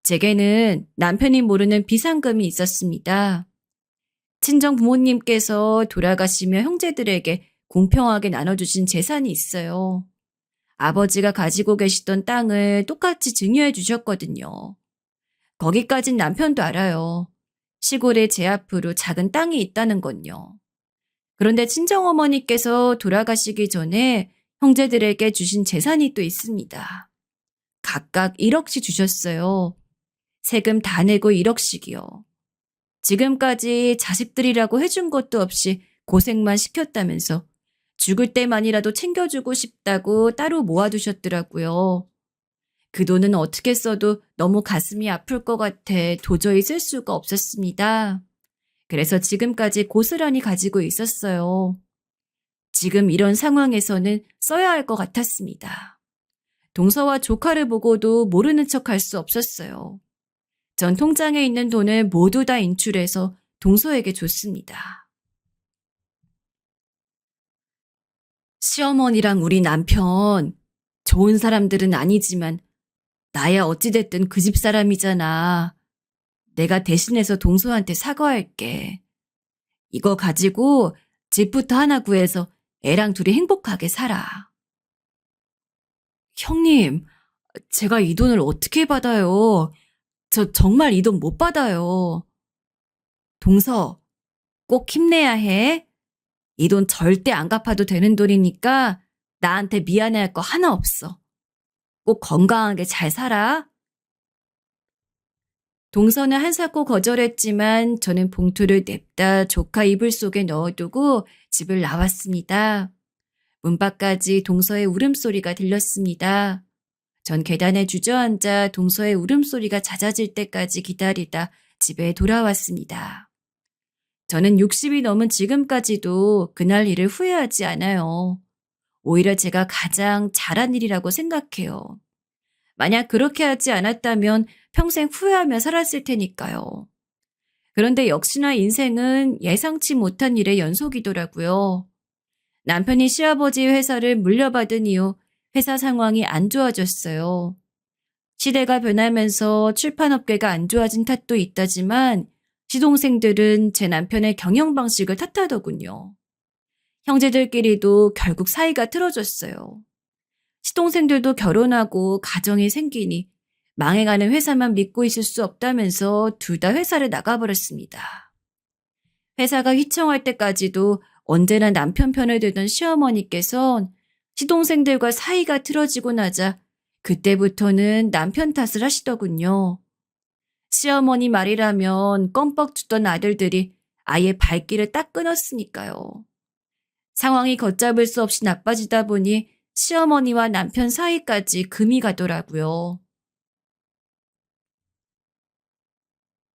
제게는 남편이 모르는 비상금이 있었습니다. 친정 부모님께서 돌아가시며 형제들에게 공평하게 나눠주신 재산이 있어요. 아버지가 가지고 계시던 땅을 똑같이 증여해 주셨거든요. 거기까진 남편도 알아요. 시골에 제 앞으로 작은 땅이 있다는 건요. 그런데 친정어머니께서 돌아가시기 전에 형제들에게 주신 재산이 또 있습니다. 각각 1억씩 주셨어요. 세금 다 내고 1억씩이요. 지금까지 자식들이라고 해준 것도 없이 고생만 시켰다면서 죽을 때만이라도 챙겨주고 싶다고 따로 모아두셨더라고요. 그 돈은 어떻게 써도 너무 가슴이 아플 것 같아 도저히 쓸 수가 없었습니다. 그래서 지금까지 고스란히 가지고 있었어요. 지금 이런 상황에서는 써야 할 것 같았습니다. 동서와 조카를 보고도 모르는 척 할 수 없었어요. 전 통장에 있는 돈을 모두 다 인출해서 동서에게 줬습니다. 시어머니랑 우리 남편, 좋은 사람들은 아니지만 나야 어찌됐든 그 집 사람이잖아. 내가 대신해서 동서한테 사과할게. 이거 가지고 집부터 하나 구해서 애랑 둘이 행복하게 살아. 형님, 제가 이 돈을 어떻게 받아요? 저 정말 이 돈 못 받아요. 동서, 꼭 힘내야 해. 이 돈 절대 안 갚아도 되는 돈이니까 나한테 미안해할 거 하나 없어. 꼭 건강하게 잘 살아. 동서는 한사코 거절했지만 저는 봉투를 냅다 조카 이불 속에 넣어두고 집을 나왔습니다. 문 밖까지 동서의 울음소리가 들렸습니다. 전 계단에 주저앉아 동서의 울음소리가 잦아질 때까지 기다리다 집에 돌아왔습니다. 저는 60이 넘은 지금까지도 그날 일을 후회하지 않아요. 오히려 제가 가장 잘한 일이라고 생각해요. 만약 그렇게 하지 않았다면 평생 후회하며 살았을 테니까요. 그런데 역시나 인생은 예상치 못한 일의 연속이더라고요. 남편이 시아버지 회사를 물려받은 이후 회사 상황이 안 좋아졌어요. 시대가 변하면서 출판업계가 안 좋아진 탓도 있다지만 시동생들은 제 남편의 경영 방식을 탓하더군요. 형제들끼리도 결국 사이가 틀어졌어요. 시동생들도 결혼하고 가정이 생기니 망해가는 회사만 믿고 있을 수 없다면서 둘 다 회사를 나가버렸습니다. 회사가 휘청할 때까지도 언제나 남편 편을 들던 시어머니께선 시동생들과 사이가 틀어지고 나자 그때부터는 남편 탓을 하시더군요. 시어머니 말이라면 껌뻑 주던 아들들이 아예 발길을 딱 끊었으니까요. 상황이 걷잡을 수 없이 나빠지다 보니 시어머니와 남편 사이까지 금이 가더라고요.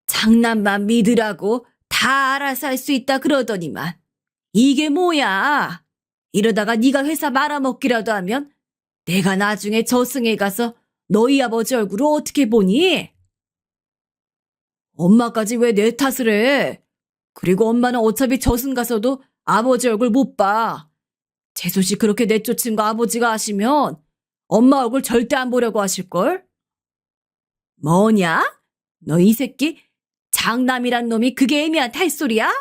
장난만 믿으라고 다 알아서 할 수 있다 그러더니만 이게 뭐야? 이러다가 네가 회사 말아먹기라도 하면 내가 나중에 저승에 가서 너희 아버지 얼굴을 어떻게 보니? 엄마까지 왜 내 탓을 해? 그리고 엄마는 어차피 저승 가서도 아버지 얼굴 못 봐. 재수 씨 그렇게 내쫓은 거 아버지가 아시면 엄마 얼굴 절대 안 보려고 하실걸? 뭐냐? 너 이 새끼 장남이란 놈이 그게 애미한 탈소리야?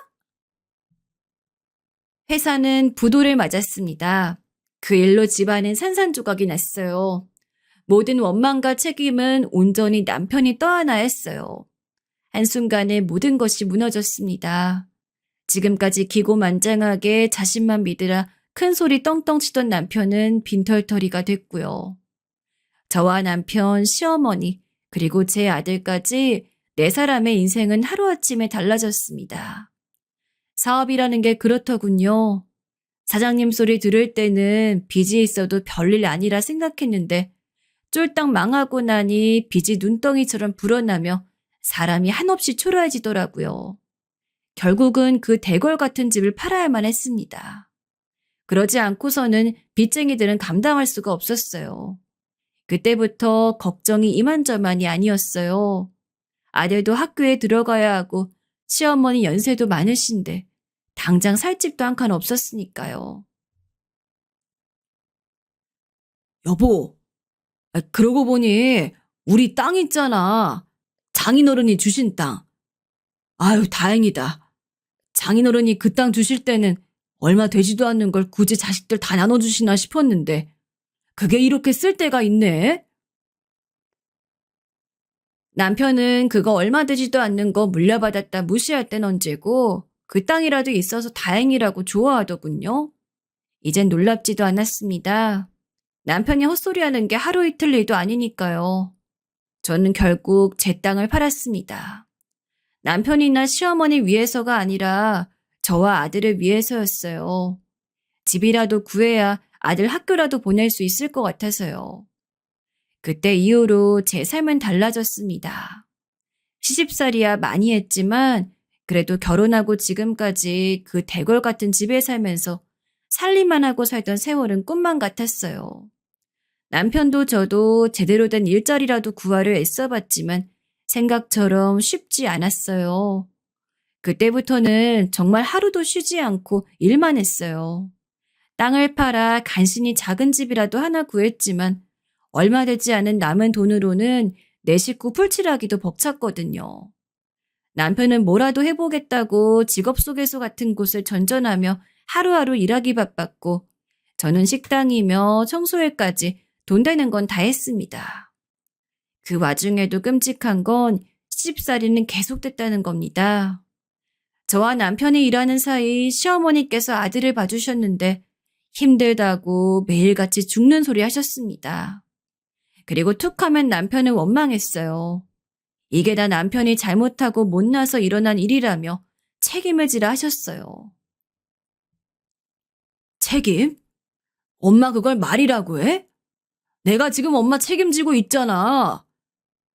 회사는 부도를 맞았습니다. 그 일로 집안은 산산조각이 났어요. 모든 원망과 책임은 온전히 남편이 떠안아야 했어요. 한순간에 모든 것이 무너졌습니다. 지금까지 기고만장하게 자신만 믿으라 큰 소리 떵떵 치던 남편은 빈털터리가 됐고요. 저와 남편, 시어머니, 그리고 제 아들까지 네 사람의 인생은 하루아침에 달라졌습니다. 사업이라는 게 그렇더군요. 사장님 소리 들을 때는 빚이 있어도 별일 아니라 생각했는데 쫄딱 망하고 나니 빚이 눈덩이처럼 불어나며 사람이 한없이 초라해지더라고요. 결국은 그 대궐 같은 집을 팔아야만 했습니다. 그러지 않고서는 빚쟁이들은 감당할 수가 없었어요. 그때부터 걱정이 이만저만이 아니었어요. 아들도 학교에 들어가야 하고 시어머니 연세도 많으신데 당장 살 집도 한 칸 없었으니까요. 여보, 그러고 보니 우리 땅 있잖아. 장인어른이 주신 땅. 아유, 다행이다. 장인어른이 그 땅 주실 때는 얼마 되지도 않는 걸 굳이 자식들 다 나눠주시나 싶었는데 그게 이렇게 쓸 데가 있네. 남편은 그거 얼마 되지도 않는 거 물려받았다 무시할 땐 언제고 그 땅이라도 있어서 다행이라고 좋아하더군요. 이젠 놀랍지도 않았습니다. 남편이 헛소리하는 게 하루 이틀 일도 아니니까요. 저는 결국 제 땅을 팔았습니다. 남편이나 시어머니 위해서가 아니라 저와 아들을 위해서였어요. 집이라도 구해야 아들 학교라도 보낼 수 있을 것 같아서요. 그때 이후로 제 삶은 달라졌습니다. 시집살이야 많이 했지만 그래도 결혼하고 지금까지 그 대궐 같은 집에 살면서 살림만 하고 살던 세월은 꿈만 같았어요. 남편도 저도 제대로 된 일자리라도 구하려 애써봤지만 생각처럼 쉽지 않았어요. 그때부터는 정말 하루도 쉬지 않고 일만 했어요. 땅을 팔아 간신히 작은 집이라도 하나 구했지만 얼마 되지 않은 남은 돈으로는 내 식구 풀칠하기도 벅찼거든요. 남편은 뭐라도 해보겠다고 직업소개소 같은 곳을 전전하며 하루하루 일하기 바빴고 저는 식당이며 청소일까지 돈 되는 건 다 했습니다. 그 와중에도 끔찍한 건 시집살이는 계속됐다는 겁니다. 저와 남편이 일하는 사이 시어머니께서 아들을 봐주셨는데 힘들다고 매일같이 죽는 소리 하셨습니다. 그리고 툭 하면 남편은 원망했어요. 이게 다 남편이 잘못하고 못나서 일어난 일이라며 책임을 지라 하셨어요. 책임? 엄마 그걸 말이라고 해? 내가 지금 엄마 책임지고 있잖아.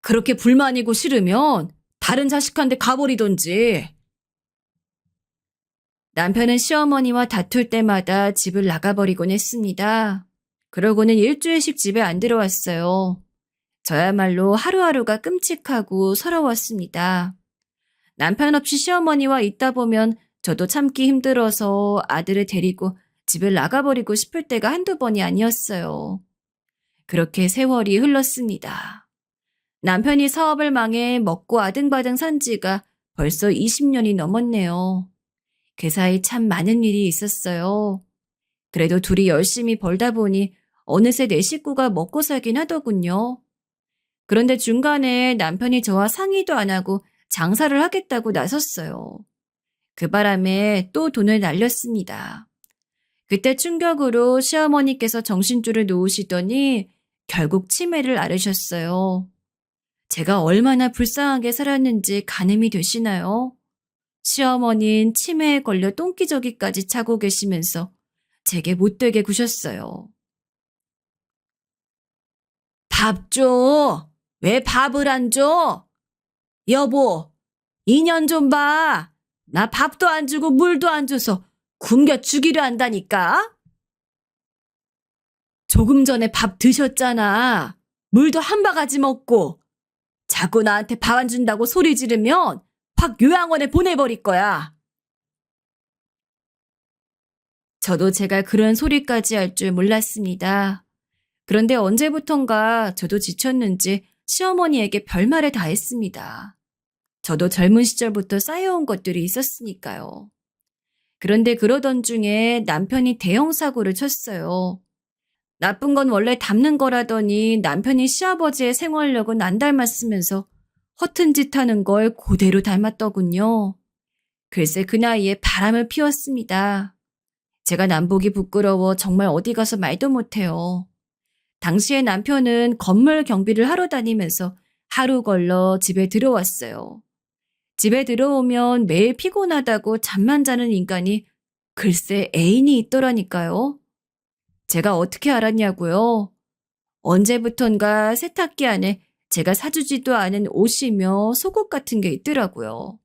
그렇게 불만이고 싫으면 다른 자식한테 가버리던지. 남편은 시어머니와 다툴 때마다 집을 나가버리곤 했습니다. 그러고는 일주일씩 집에 안 들어왔어요. 저야말로 하루하루가 끔찍하고 서러웠습니다. 남편 없이 시어머니와 있다 보면 저도 참기 힘들어서 아들을 데리고 집을 나가버리고 싶을 때가 한두 번이 아니었어요. 그렇게 세월이 흘렀습니다. 남편이 사업을 망해 먹고 아등바등 산 지가 벌써 20년이 넘었네요. 그 사이 참 많은 일이 있었어요. 그래도 둘이 열심히 벌다 보니 어느새 내 식구가 먹고 살긴 하더군요. 그런데 중간에 남편이 저와 상의도 안 하고 장사를 하겠다고 나섰어요. 그 바람에 또 돈을 날렸습니다. 그때 충격으로 시어머니께서 정신줄을 놓으시더니 결국 치매를 앓으셨어요. 제가 얼마나 불쌍하게 살았는지 가늠이 되시나요? 시어머니는 치매에 걸려 똥기저귀까지 차고 계시면서 제게 못되게 구셨어요. 밥 줘. 왜 밥을 안 줘? 여보, 인연 좀 봐. 나 밥도 안 주고 물도 안 줘서 굶겨 죽이려 한다니까. 조금 전에 밥 드셨잖아. 물도 한 바가지 먹고. 자꾸 나한테 밥 안 준다고 소리 지르면 확 요양원에 보내버릴 거야. 저도 제가 그런 소리까지 할 줄 몰랐습니다. 그런데 언제부턴가 저도 지쳤는지 시어머니에게 별말을 다 했습니다. 저도 젊은 시절부터 쌓여온 것들이 있었으니까요. 그런데 그러던 중에 남편이 대형 사고를 쳤어요. 나쁜 건 원래 닮는 거라더니 남편이 시아버지의 생활력은 안 닮았으면서 허튼 짓 하는 걸 그대로 닮았더군요. 글쎄 그 나이에 바람을 피웠습니다. 제가 남보기 부끄러워 정말 어디 가서 말도 못해요. 당시에 남편은 건물 경비를 하러 다니면서 하루 걸러 집에 들어왔어요. 집에 들어오면 매일 피곤하다고 잠만 자는 인간이 글쎄 애인이 있더라니까요. 제가 어떻게 알았냐고요? 언제부턴가 세탁기 안에 제가 사주지도 않은 옷이며 속옷 같은 게 있더라고요.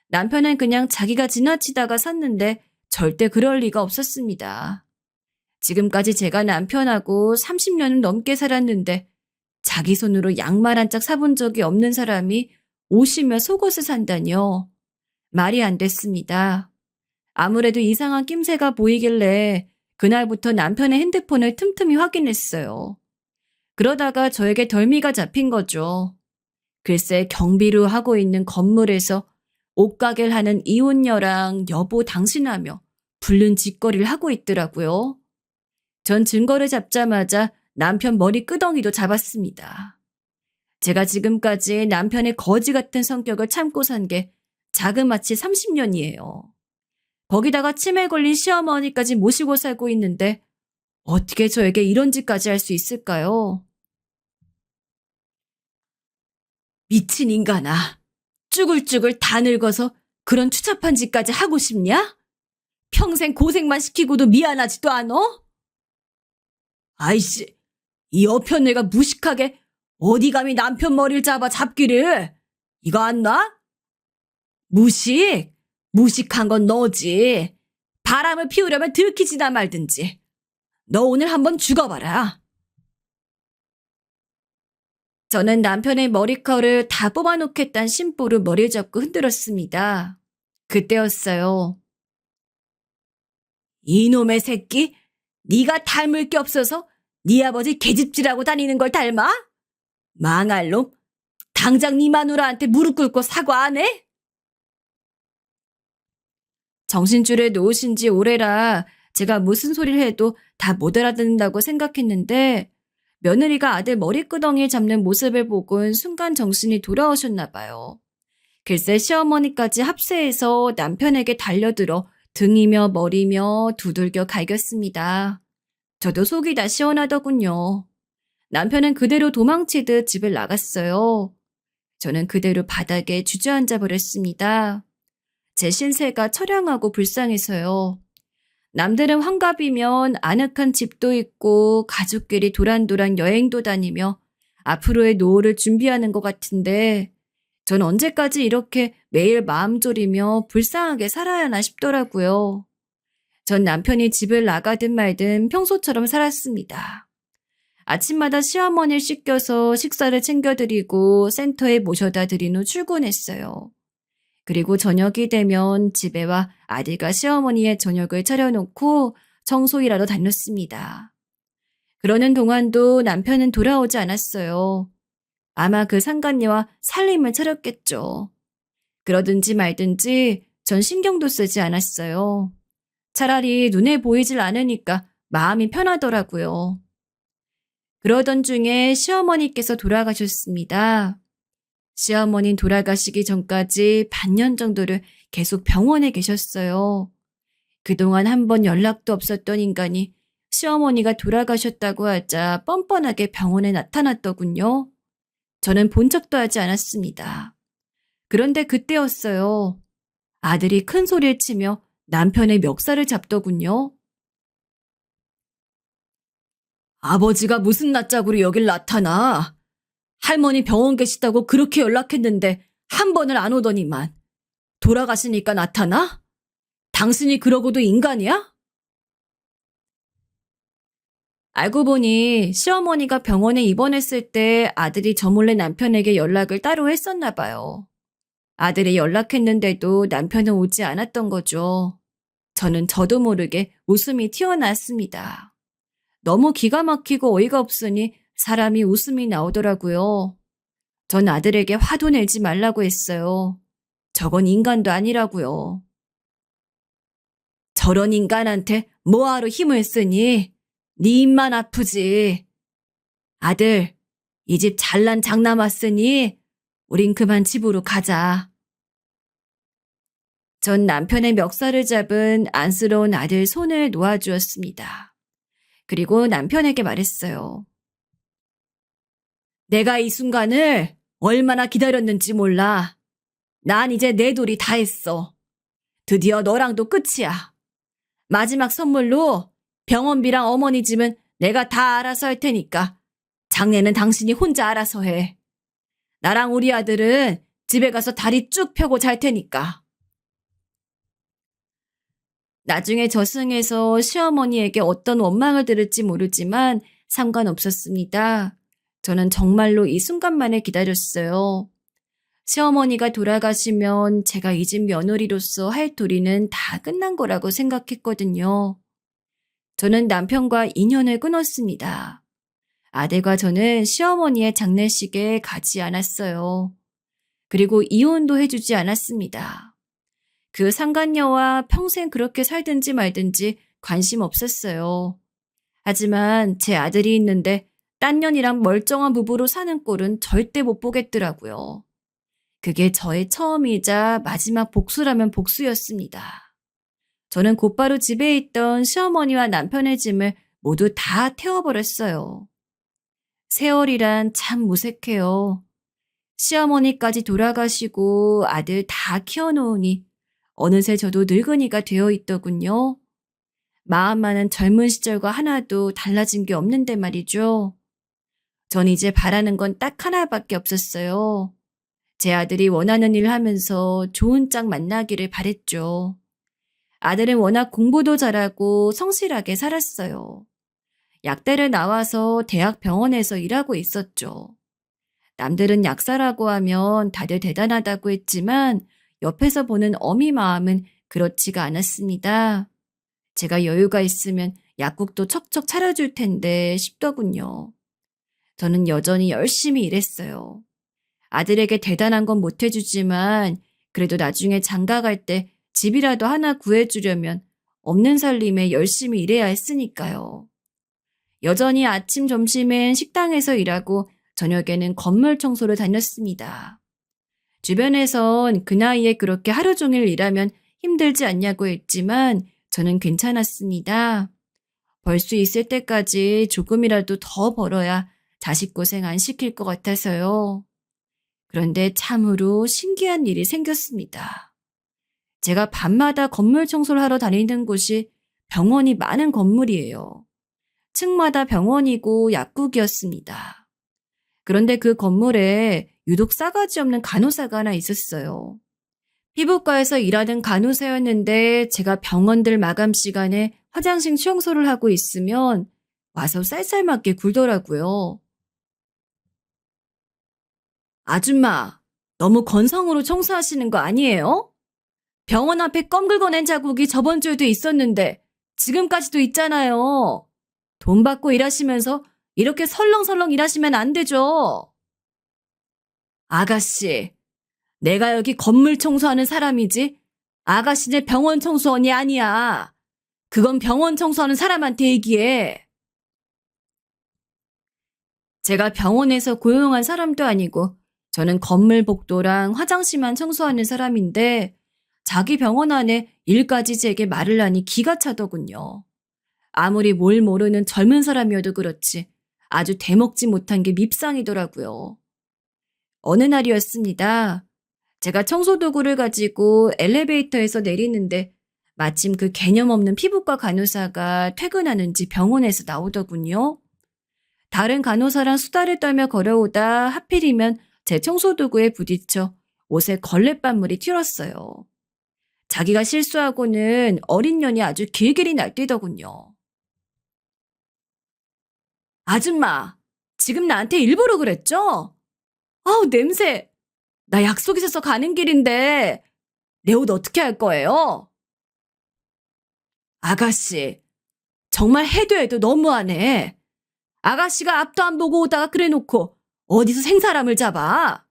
남편은 그냥 자기가 지나치다가 샀는데 절대 그럴 리가 없었습니다. 지금까지 제가 남편하고 30년을 넘게 살았는데 자기 손으로 양말 한 짝 사본 적이 없는 사람이 옷이며 속옷을 산다니요. 말이 안 됐습니다. 아무래도 이상한 낌새가 보이길래 그날부터 남편의 핸드폰을 틈틈이 확인했어요. 그러다가 저에게 덜미가 잡힌 거죠. 글쎄 경비로 하고 있는 건물에서 옷가게를 하는 이혼녀랑 여보 당신하며 불륜 짓거리를 하고 있더라고요. 전 증거를 잡자마자 남편 머리 끄덩이도 잡았습니다. 제가 지금까지 남편의 거지 같은 성격을 참고 산 게 자그마치 30년이에요. 거기다가 치매 걸린 시어머니까지 모시고 살고 있는데 어떻게 저에게 이런 짓까지 할 수 있을까요? 미친 인간아. 쭈글쭈글 다 늙어서 그런 추잡한 짓까지 하고 싶냐? 평생 고생만 시키고도 미안하지도 않어? 아이씨, 이 여편 내가 무식하게 어디 감히 남편 머리를 잡아 잡기를. 이거 안 놔? 무식? 무식한 건 너지. 바람을 피우려면 들키지나 말든지. 너 오늘 한번 죽어봐라. 저는 남편의 머리컬을 다 뽑아놓겠다는 심보로 머리를 잡고 흔들었습니다. 그때였어요. 이놈의 새끼? 네가 닮을 게 없어서 네 아버지 계집질하고 다니는 걸 닮아? 망할 놈. 당장 네 마누라한테 무릎 꿇고 사과 안 해? 정신줄에 놓으신 지 오래라 제가 무슨 소리를 해도 다 못 알아듣는다고 생각했는데 며느리가 아들 머리끄덩이 잡는 모습을 보곤 순간 정신이 돌아오셨나 봐요. 글쎄 시어머니까지 합세해서 남편에게 달려들어 등이며 머리며 두들겨 갈겼습니다. 저도 속이 다 시원하더군요. 남편은 그대로 도망치듯 집을 나갔어요. 저는 그대로 바닥에 주저앉아 버렸습니다. 제 신세가 처량하고 불쌍해서요. 남들은 환갑이면 아늑한 집도 있고 가족끼리 도란도란 여행도 다니며 앞으로의 노후를 준비하는 것 같은데 전 언제까지 이렇게 매일 마음 졸이며 불쌍하게 살아야 하나 싶더라고요. 전 남편이 집을 나가든 말든 평소처럼 살았습니다. 아침마다 시어머니를 씻겨서 식사를 챙겨드리고 센터에 모셔다 드린 후 출근했어요. 그리고 저녁이 되면 집에 와 아들과 시어머니의 저녁을 차려놓고 청소이라도 다녔습니다. 그러는 동안도 남편은 돌아오지 않았어요. 아마 그 상간녀와 살림을 차렸겠죠. 그러든지 말든지 전 신경도 쓰지 않았어요. 차라리 눈에 보이질 않으니까 마음이 편하더라고요. 그러던 중에 시어머니께서 돌아가셨습니다. 시어머니는 돌아가시기 전까지 반년 정도를 계속 병원에 계셨어요. 그동안 한 번 연락도 없었던 인간이 시어머니가 돌아가셨다고 하자 뻔뻔하게 병원에 나타났더군요. 저는 본 척도 하지 않았습니다. 그런데 그때였어요. 아들이 큰 소리를 치며 남편의 멱살을 잡더군요. 아버지가 무슨 낯짝으로 여길 나타나? 할머니 병원 계시다고 그렇게 연락했는데 한 번을 안 오더니만. 돌아가시니까 나타나? 당신이 그러고도 인간이야? 알고 보니 시어머니가 병원에 입원했을 때 아들이 저 몰래 남편에게 연락을 따로 했었나 봐요. 아들이 연락했는데도 남편은 오지 않았던 거죠. 저는 저도 모르게 웃음이 튀어나왔습니다. 너무 기가 막히고 어이가 없으니 사람이 웃음이 나오더라고요. 전 아들에게 화도 내지 말라고 했어요. 저건 인간도 아니라고요. 저런 인간한테 뭐하러 힘을 쓰니? 네 입만 아프지. 아들, 이 집 잘난 장남 왔으니 우린 그만 집으로 가자. 전 남편의 멱살을 잡은 안쓰러운 아들 손을 놓아주었습니다. 그리고 남편에게 말했어요. 내가 이 순간을 얼마나 기다렸는지 몰라. 난 이제 내 도리 다 했어. 드디어 너랑도 끝이야. 마지막 선물로 병원비랑 어머니 집은 내가 다 알아서 할 테니까 장례는 당신이 혼자 알아서 해. 나랑 우리 아들은 집에 가서 다리 쭉 펴고 잘 테니까. 나중에 저승에서 시어머니에게 어떤 원망을 들을지 모르지만 상관없었습니다. 저는 정말로 이 순간만을 기다렸어요. 시어머니가 돌아가시면 제가 이 집 며느리로서 할 도리는 다 끝난 거라고 생각했거든요. 저는 남편과 인연을 끊었습니다. 아들과 저는 시어머니의 장례식에 가지 않았어요. 그리고 이혼도 해주지 않았습니다. 그 상간녀와 평생 그렇게 살든지 말든지 관심 없었어요. 하지만 제 아들이 있는데 딴 년이랑 멀쩡한 부부로 사는 꼴은 절대 못 보겠더라고요. 그게 저의 처음이자 마지막 복수라면 복수였습니다. 저는 곧바로 집에 있던 시어머니와 남편의 짐을 모두 다 태워버렸어요. 세월이란 참 무색해요. 시어머니까지 돌아가시고 아들 다 키워놓으니 어느새 저도 늙은이가 되어 있더군요. 마음만은 젊은 시절과 하나도 달라진 게 없는데 말이죠. 전 이제 바라는 건 딱 하나밖에 없었어요. 제 아들이 원하는 일 하면서 좋은 짝 만나기를 바랬죠. 아들은 워낙 공부도 잘하고 성실하게 살았어요. 약대를 나와서 대학 병원에서 일하고 있었죠. 남들은 약사라고 하면 다들 대단하다고 했지만 옆에서 보는 어미 마음은 그렇지가 않았습니다. 제가 여유가 있으면 약국도 척척 차려줄 텐데 싶더군요. 저는 여전히 열심히 일했어요. 아들에게 대단한 건 못 해주지만 그래도 나중에 장가 갈 때 집이라도 하나 구해주려면 없는 살림에 열심히 일해야 했으니까요. 여전히 아침, 점심엔 식당에서 일하고 저녁에는 건물 청소를 다녔습니다. 주변에선 그 나이에 그렇게 하루 종일 일하면 힘들지 않냐고 했지만 저는 괜찮았습니다. 벌 수 있을 때까지 조금이라도 더 벌어야 자식 고생 안 시킬 것 같아서요. 그런데 참으로 신기한 일이 생겼습니다. 제가 밤마다 건물 청소를 하러 다니는 곳이 병원이 많은 건물이에요. 층마다 병원이고 약국이었습니다. 그런데 그 건물에 유독 싸가지 없는 간호사가 하나 있었어요. 피부과에서 일하는 간호사였는데 제가 병원들 마감 시간에 화장실 청소를 하고 있으면 와서 쌀쌀맞게 굴더라고요. 아줌마, 너무 건성으로 청소하시는 거 아니에요? 병원 앞에 껌 긁어낸 자국이 저번 주에도 있었는데 지금까지도 있잖아요. 돈 받고 일하시면서 이렇게 설렁설렁 일하시면 안 되죠. 아가씨, 내가 여기 건물 청소하는 사람이지 아가씨네 병원 청소원이 아니야. 그건 병원 청소하는 사람한테 얘기해. 제가 병원에서 고용한 사람도 아니고 저는 건물 복도랑 화장실만 청소하는 사람인데 자기 병원 안에 일까지 제게 말을 하니 기가 차더군요. 아무리 뭘 모르는 젊은 사람이어도 그렇지 아주 대먹지 못한 게 밉상이더라고요. 어느 날이었습니다. 제가 청소도구를 가지고 엘리베이터에서 내리는데 마침 그 개념 없는 피부과 간호사가 퇴근하는지 병원에서 나오더군요. 다른 간호사랑 수다를 떨며 걸어오다 하필이면 제 청소도구에 부딪혀 옷에 걸레방울이 튀었어요. 자기가 실수하고는 어린 년이 아주 길길이 날뛰더군요. 아줌마, 지금 나한테 일부러 그랬죠? 아우, 냄새. 나 약속 있어서 가는 길인데 내 옷 어떻게 할 거예요? 아가씨, 정말 해도 해도 너무하네. 아가씨가 앞도 안 보고 오다가 그래놓고 어디서 생사람을 잡아?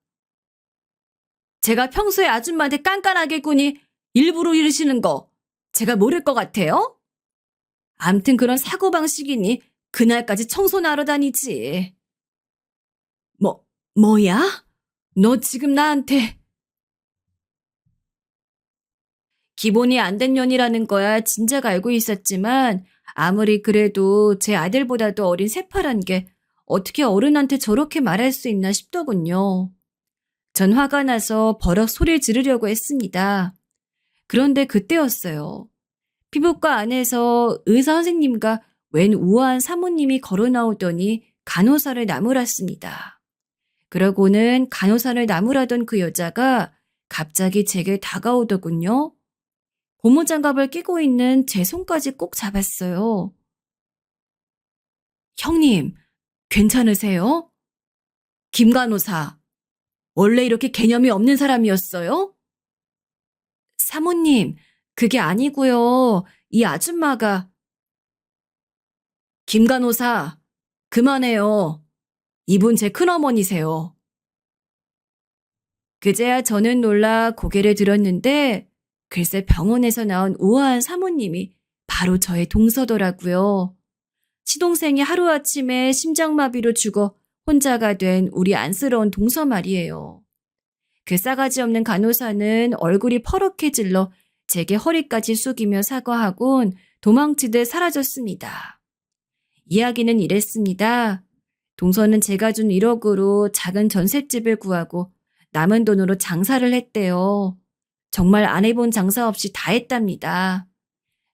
제가 평소에 아줌마한테 깐깐하게 구니 일부러 이러시는 거 제가 모를 것 같아요? 암튼 그런 사고방식이니 그날까지 청소나 하러 다니지. 뭐야? 너 지금 나한테 기본이 안 된 년이라는 거야 진작 알고 있었지만 아무리 그래도 제 아들보다도 어린 새파란 게 어떻게 어른한테 저렇게 말할 수 있나 싶더군요. 전 화가 나서 버럭 소리를 지르려고 했습니다. 그런데 그때였어요. 피부과 안에서 의사 선생님과 웬 우아한 사모님이 걸어 나오더니 간호사를 나무랐습니다. 그러고는 간호사를 나무라던 그 여자가 갑자기 제게 다가오더군요. 고무장갑을 끼고 있는 제 손까지 꼭 잡았어요. 형님, 괜찮으세요? 김 간호사, 원래 이렇게 개념이 없는 사람이었어요? 사모님, 그게 아니고요. 이 아줌마가 김 간호사, 그만해요. 이분 제 큰어머니세요. 그제야 저는 놀라 고개를 들었는데 글쎄 병원에서 나온 우아한 사모님이 바로 저의 동서더라고요. 시동생이 하루아침에 심장마비로 죽어 혼자가 된 우리 안쓰러운 동서 말이에요. 그 싸가지 없는 간호사는 얼굴이 퍼렇게 질러 제게 허리까지 숙이며 사과하곤 도망치듯 사라졌습니다. 이야기는 이랬습니다. 동서는 제가 준 1억으로 작은 전셋집을 구하고 남은 돈으로 장사를 했대요. 정말 안 해본 장사 없이 다 했답니다.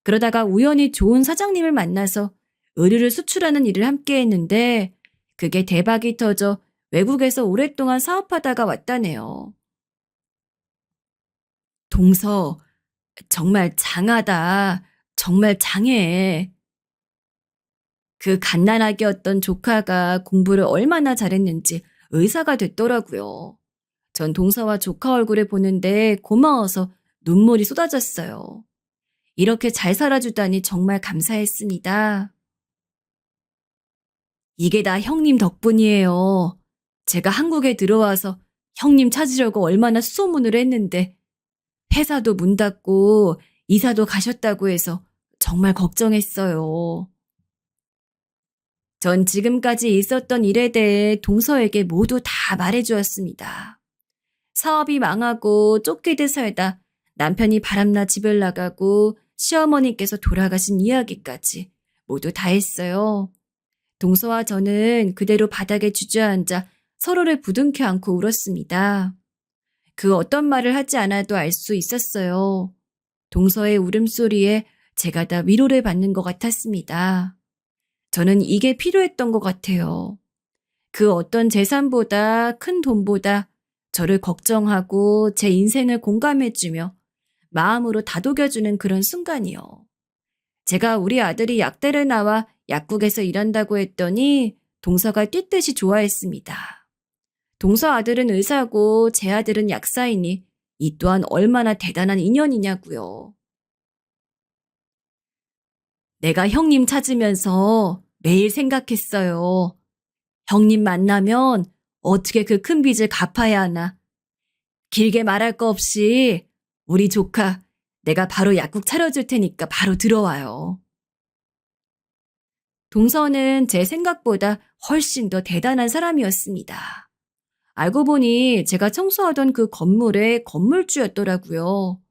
그러다가 우연히 좋은 사장님을 만나서 의류를 수출하는 일을 함께 했는데 그게 대박이 터져 외국에서 오랫동안 사업하다가 왔다네요. 동서, 정말 장하다. 정말 장해. 그 갓난아기 였던 조카가 공부를 얼마나 잘했는지 의사가 됐더라고요. 전 동서와 조카 얼굴을 보는데 고마워서 눈물이 쏟아졌어요. 이렇게 잘 살아주다니 정말 감사했습니다. 이게 다 형님 덕분이에요. 제가 한국에 들어와서 형님 찾으려고 얼마나 수소문을 했는데 회사도 문 닫고 이사도 가셨다고 해서 정말 걱정했어요. 전 지금까지 있었던 일에 대해 동서에게 모두 다 말해주었습니다. 사업이 망하고 쫓기듯 살다 남편이 바람나 집을 나가고 시어머니께서 돌아가신 이야기까지 모두 다 했어요. 동서와 저는 그대로 바닥에 주저앉아 서로를 부둥켜 안고 울었습니다. 그 어떤 말을 하지 않아도 알 수 있었어요. 동서의 울음소리에 제가 다 위로를 받는 것 같았습니다. 저는 이게 필요했던 것 같아요. 그 어떤 재산보다 큰 돈보다 저를 걱정하고 제 인생을 공감해주며 마음으로 다독여주는 그런 순간이요. 제가 우리 아들이 약대를 나와 약국에서 일한다고 했더니 동서가 뛰듯이 좋아했습니다. 동서 아들은 의사고 제 아들은 약사이니 이 또한 얼마나 대단한 인연이냐고요. 내가 형님 찾으면서 매일 생각했어요. 형님 만나면 어떻게 그 큰 빚을 갚아야 하나. 길게 말할 거 없이 우리 조카 내가 바로 약국 차려줄 테니까 바로 들어와요. 동서는 제 생각보다 훨씬 더 대단한 사람이었습니다. 알고 보니 제가 청소하던 그 건물의 건물주였더라고요.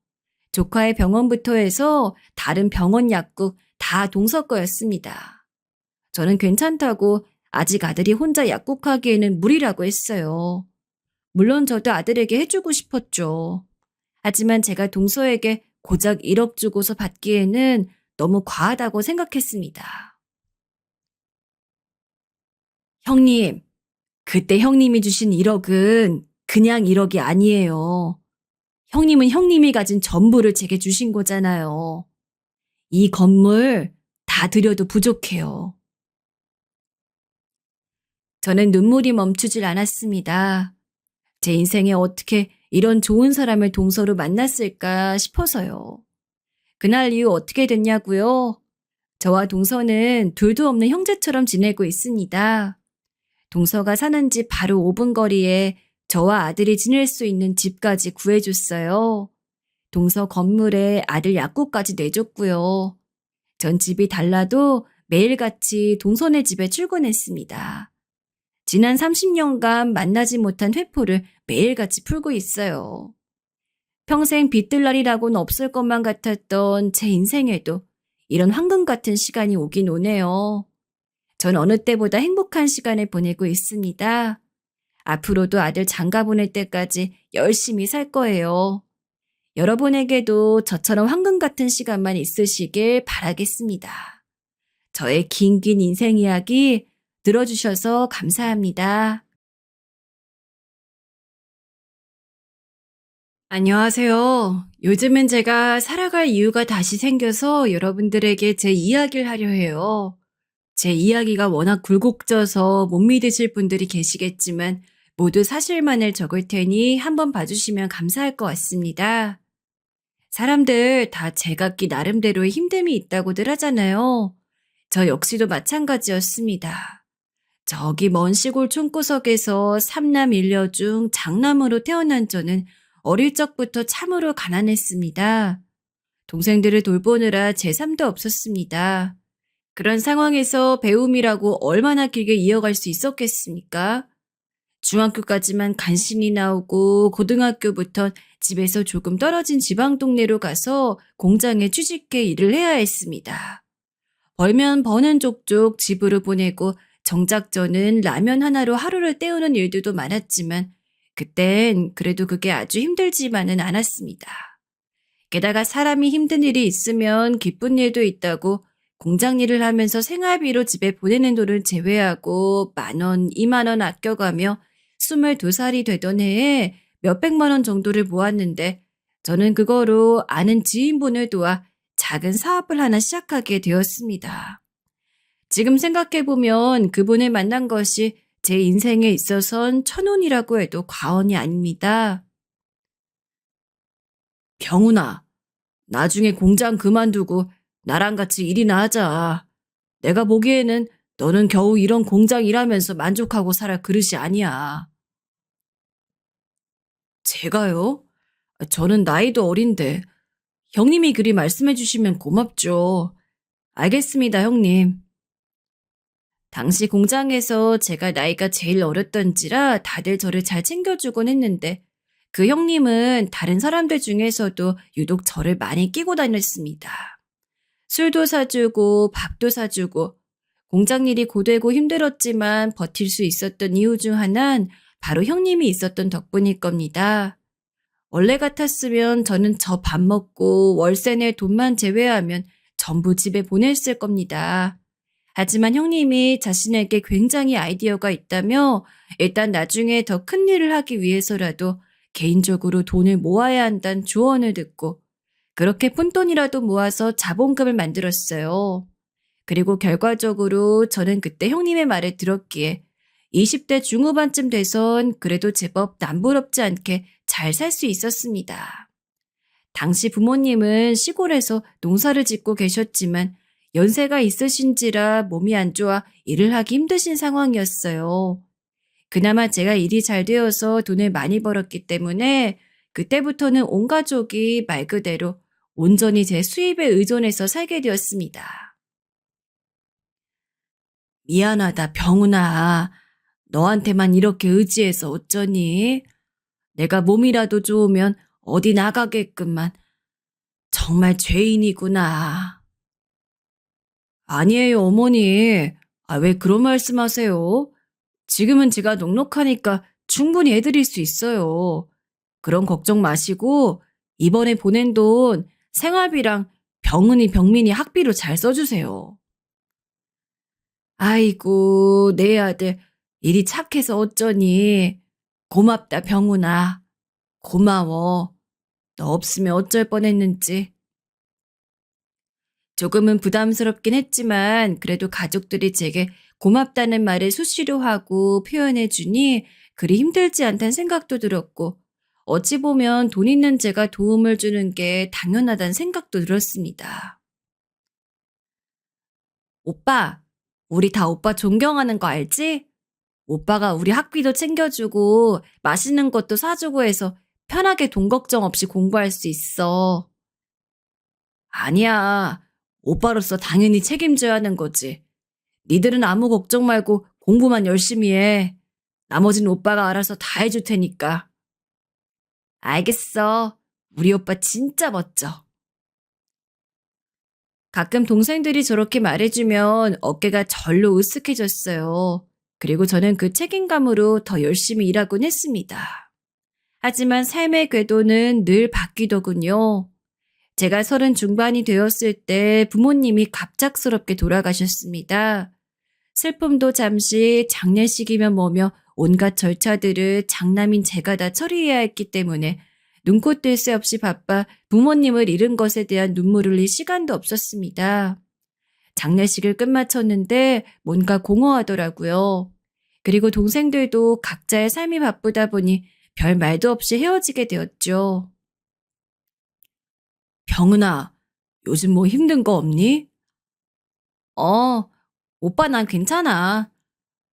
조카의 병원부터 해서 다른 병원 약국 다 동서 거였습니다. 저는 괜찮다고 아직 아들이 혼자 약국하기에는 무리라고 했어요. 물론 저도 아들에게 해주고 싶었죠. 하지만 제가 동서에게 고작 1억 주고서 받기에는 너무 과하다고 생각했습니다. 형님, 그때 형님이 주신 1억은 그냥 1억이 아니에요. 형님은 형님이 가진 전부를 제게 주신 거잖아요. 이 건물 다 드려도 부족해요. 저는 눈물이 멈추질 않았습니다. 제 인생에 어떻게 이런 좋은 사람을 동서로 만났을까 싶어서요. 그날 이후 어떻게 됐냐고요? 저와 동서는 둘도 없는 형제처럼 지내고 있습니다. 동서가 사는 집 바로 5분 거리에 저와 아들이 지낼 수 있는 집까지 구해줬어요. 동서 건물에 아들 약국까지 내줬고요. 전 집이 달라도 매일같이 동서네 집에 출근했습니다. 지난 30년간 만나지 못한 회포를 매일같이 풀고 있어요. 평생 빚들 날이라고는 없을 것만 같았던 제 인생에도 이런 황금 같은 시간이 오긴 오네요. 전 어느 때보다 행복한 시간을 보내고 있습니다. 앞으로도 아들 장가 보낼 때까지 열심히 살 거예요. 여러분에게도 저처럼 황금 같은 시간만 있으시길 바라겠습니다. 저의 긴 인생 이야기 들어주셔서 감사합니다. 안녕하세요. 요즘은 제가 살아갈 이유가 다시 생겨서 여러분들에게 제 이야기를 하려 해요. 제 이야기가 워낙 굴곡져서 못 믿으실 분들이 계시겠지만 모두 사실만을 적을 테니 한번 봐주시면 감사할 것 같습니다. 사람들 다 제각기 나름대로의 힘듦이 있다고들 하잖아요. 저 역시도 마찬가지였습니다. 저기 먼 시골 촌구석에서 삼남 일녀 중 장남으로 태어난 저는 어릴 적부터 참으로 가난했습니다. 동생들을 돌보느라 제 삶도 없었습니다. 그런 상황에서 배움이라고 얼마나 길게 이어갈 수 있었겠습니까? 중학교까지만 간신히 나오고 고등학교부턴 집에서 조금 떨어진 지방 동네로 가서 공장에 취직해 일을 해야 했습니다. 벌면 버는 족족 집으로 보내고 정작 저는 라면 하나로 하루를 때우는 일들도 많았지만 그땐 그래도 그게 아주 힘들지만은 않았습니다. 게다가 사람이 힘든 일이 있으면 기쁜 일도 있다고 공장 일을 하면서 생활비로 집에 보내는 돈을 제외하고 10,000원, 20,000원 아껴가며 22살이 되던 해에 몇백만 원 정도를 모았는데 저는 그거로 아는 지인분을 도와 작은 사업을 하나 시작하게 되었습니다. 지금 생각해보면 그분을 만난 것이 제 인생에 있어선 천운이라고 해도 과언이 아닙니다. 경훈아, 나중에 공장 그만두고 나랑 같이 일이나 하자. 내가 보기에는 너는 겨우 이런 공장 일하면서 만족하고 살아 그릇이 아니야. 제가요? 저는 나이도 어린데 형님이 그리 말씀해 주시면 고맙죠. 알겠습니다, 형님. 당시 공장에서 제가 나이가 제일 어렸던지라 다들 저를 잘 챙겨주곤 했는데 그 형님은 다른 사람들 중에서도 유독 저를 많이 끼고 다녔습니다. 술도 사주고 밥도 사주고 공장 일이 고되고 힘들었지만 버틸 수 있었던 이유 중 하나는 바로 형님이 있었던 덕분일 겁니다. 원래 같았으면 저는 저 밥 먹고 월세 낼 돈만 제외하면 전부 집에 보냈을 겁니다. 하지만 형님이 자신에게 굉장히 아이디어가 있다며 일단 나중에 더 큰 일을 하기 위해서라도 개인적으로 돈을 모아야 한다는 조언을 듣고 그렇게 푼돈이라도 모아서 자본금을 만들었어요. 그리고 결과적으로 저는 그때 형님의 말을 들었기에 20대 중후반쯤 돼선 그래도 제법 남부럽지 않게 잘 살 수 있었습니다. 당시 부모님은 시골에서 농사를 짓고 계셨지만 연세가 있으신지라 몸이 안 좋아 일을 하기 힘드신 상황이었어요. 그나마 제가 일이 잘 되어서 돈을 많이 벌었기 때문에 그때부터는 온 가족이 말 그대로 온전히 제 수입에 의존해서 살게 되었습니다. 미안하다, 병훈아. 너한테만 이렇게 의지해서 어쩌니? 내가 몸이라도 좋으면 어디 나가겠구만. 정말 죄인이구나. 아니에요, 어머니. 왜 그런 말씀하세요? 지금은 제가 넉넉하니까 충분히 해드릴 수 있어요. 그런 걱정 마시고 이번에 보낸 돈 생활비랑 병민이 학비로 잘 써주세요. 아이고, 내 아들 일이 착해서 어쩌니. 고맙다, 병훈아. 고마워. 너 없으면 어쩔 뻔했는지. 조금은 부담스럽긴 했지만 그래도 가족들이 제게 고맙다는 말을 수시로 하고 표현해 주니 그리 힘들지 않다는 생각도 들었고 어찌 보면 돈 있는 제가 도움을 주는 게 당연하다는 생각도 들었습니다. 오빠, 우리 다 오빠 존경하는 거 알지? 오빠가 우리 학비도 챙겨주고 맛있는 것도 사주고 해서 편하게 돈 걱정 없이 공부할 수 있어. 아니야. 오빠로서 당연히 책임져야 하는 거지. 니들은 아무 걱정 말고 공부만 열심히 해. 나머지는 오빠가 알아서 다 해줄 테니까. 알겠어. 우리 오빠 진짜 멋져. 가끔 동생들이 저렇게 말해주면 어깨가 절로 으쓱해졌어요. 그리고 저는 그 책임감으로 더 열심히 일하곤 했습니다. 하지만 삶의 궤도는 늘 바뀌더군요. 제가 30 중반이 되었을 때 부모님이 갑작스럽게 돌아가셨습니다. 슬픔도 잠시 장례식이면 뭐며 온갖 절차들을 장남인 제가 다 처리해야 했기 때문에 눈코 뜰 새 없이 바빠 부모님을 잃은 것에 대한 눈물을 흘릴 시간도 없었습니다. 장례식을 끝마쳤는데 뭔가 공허하더라고요. 그리고 동생들도 각자의 삶이 바쁘다 보니 별 말도 없이 헤어지게 되었죠. 병은아, 요즘 뭐 힘든 거 없니? 어, 오빠 난 괜찮아.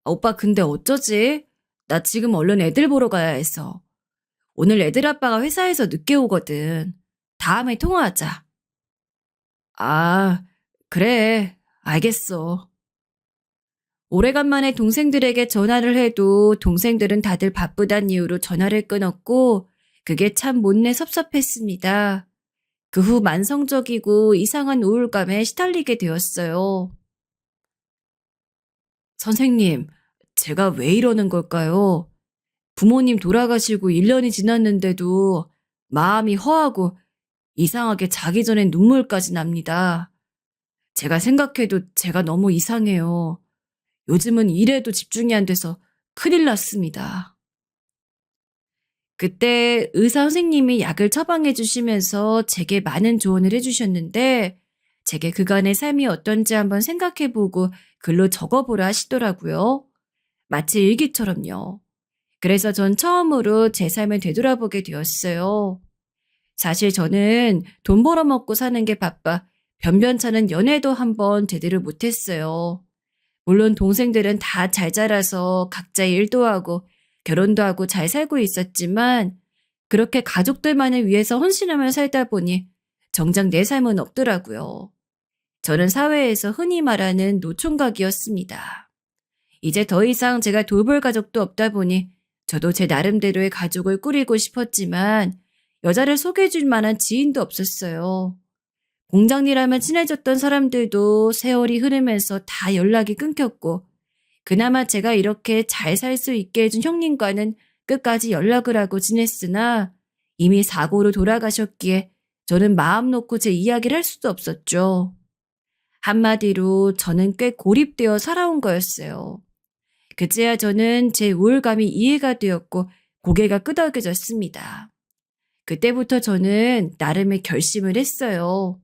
오빠 근데 어쩌지? 나 지금 얼른 애들 보러 가야 해서. 오늘 애들 아빠가 회사에서 늦게 오거든. 다음에 통화하자. 아, 그래. 알겠어. 오래간만에 동생들에게 전화를 해도 동생들은 다들 바쁘단 이유로 전화를 끊었고 그게 참 못내 섭섭했습니다. 그 후 만성적이고 이상한 우울감에 시달리게 되었어요. 선생님, 제가 왜 이러는 걸까요? 부모님 돌아가시고 1년이 지났는데도 마음이 허하고 이상하게 자기 전엔 눈물까지 납니다. 제가 생각해도 제가 너무 이상해요. 요즘은 일에도 집중이 안 돼서 큰일 났습니다. 그때 의사 선생님이 약을 처방해 주시면서 제게 많은 조언을 해주셨는데 제게 그간의 삶이 어떤지 한번 생각해보고 글로 적어보라 하시더라고요. 마치 일기처럼요. 그래서 전 처음으로 제 삶을 되돌아보게 되었어요. 사실 저는 돈 벌어먹고 사는 게 바빠 변변찮은 연애도 한번 제대로 못했어요. 물론 동생들은 다 잘 자라서 각자 일도 하고 결혼도 하고 잘 살고 있었지만 그렇게 가족들만을 위해서 헌신하며 살다 보니 정작 내 삶은 없더라고요. 저는 사회에서 흔히 말하는 노총각이었습니다. 이제 더 이상 제가 돌볼 가족도 없다 보니 저도 제 나름대로의 가족을 꾸리고 싶었지만 여자를 소개해줄 만한 지인도 없었어요. 공장 일하면 친해졌던 사람들도 세월이 흐르면서 다 연락이 끊겼고 그나마 제가 이렇게 잘 살 수 있게 해준 형님과는 끝까지 연락을 하고 지냈으나 이미 사고로 돌아가셨기에 저는 마음 놓고 제 이야기를 할 수도 없었죠. 한마디로 저는 꽤 고립되어 살아온 거였어요. 그제야 저는 제 우울감이 이해가 되었고 고개가 끄덕여졌습니다. 그때부터 저는 나름의 결심을 했어요.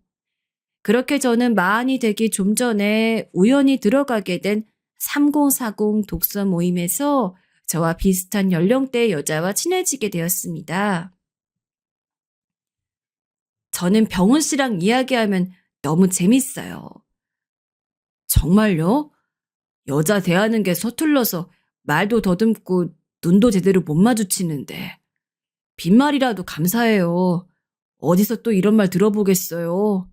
그렇게 저는 마흔이 되기 좀 전에 우연히 들어가게 된 3040 독서 모임에서 저와 비슷한 연령대의 여자와 친해지게 되었습니다. 저는 병훈 씨랑 이야기하면 너무 재밌어요. 정말요? 여자 대하는 게 서툴러서 말도 더듬고 눈도 제대로 못 마주치는데. 빈말이라도 감사해요. 어디서 또 이런 말 들어보겠어요.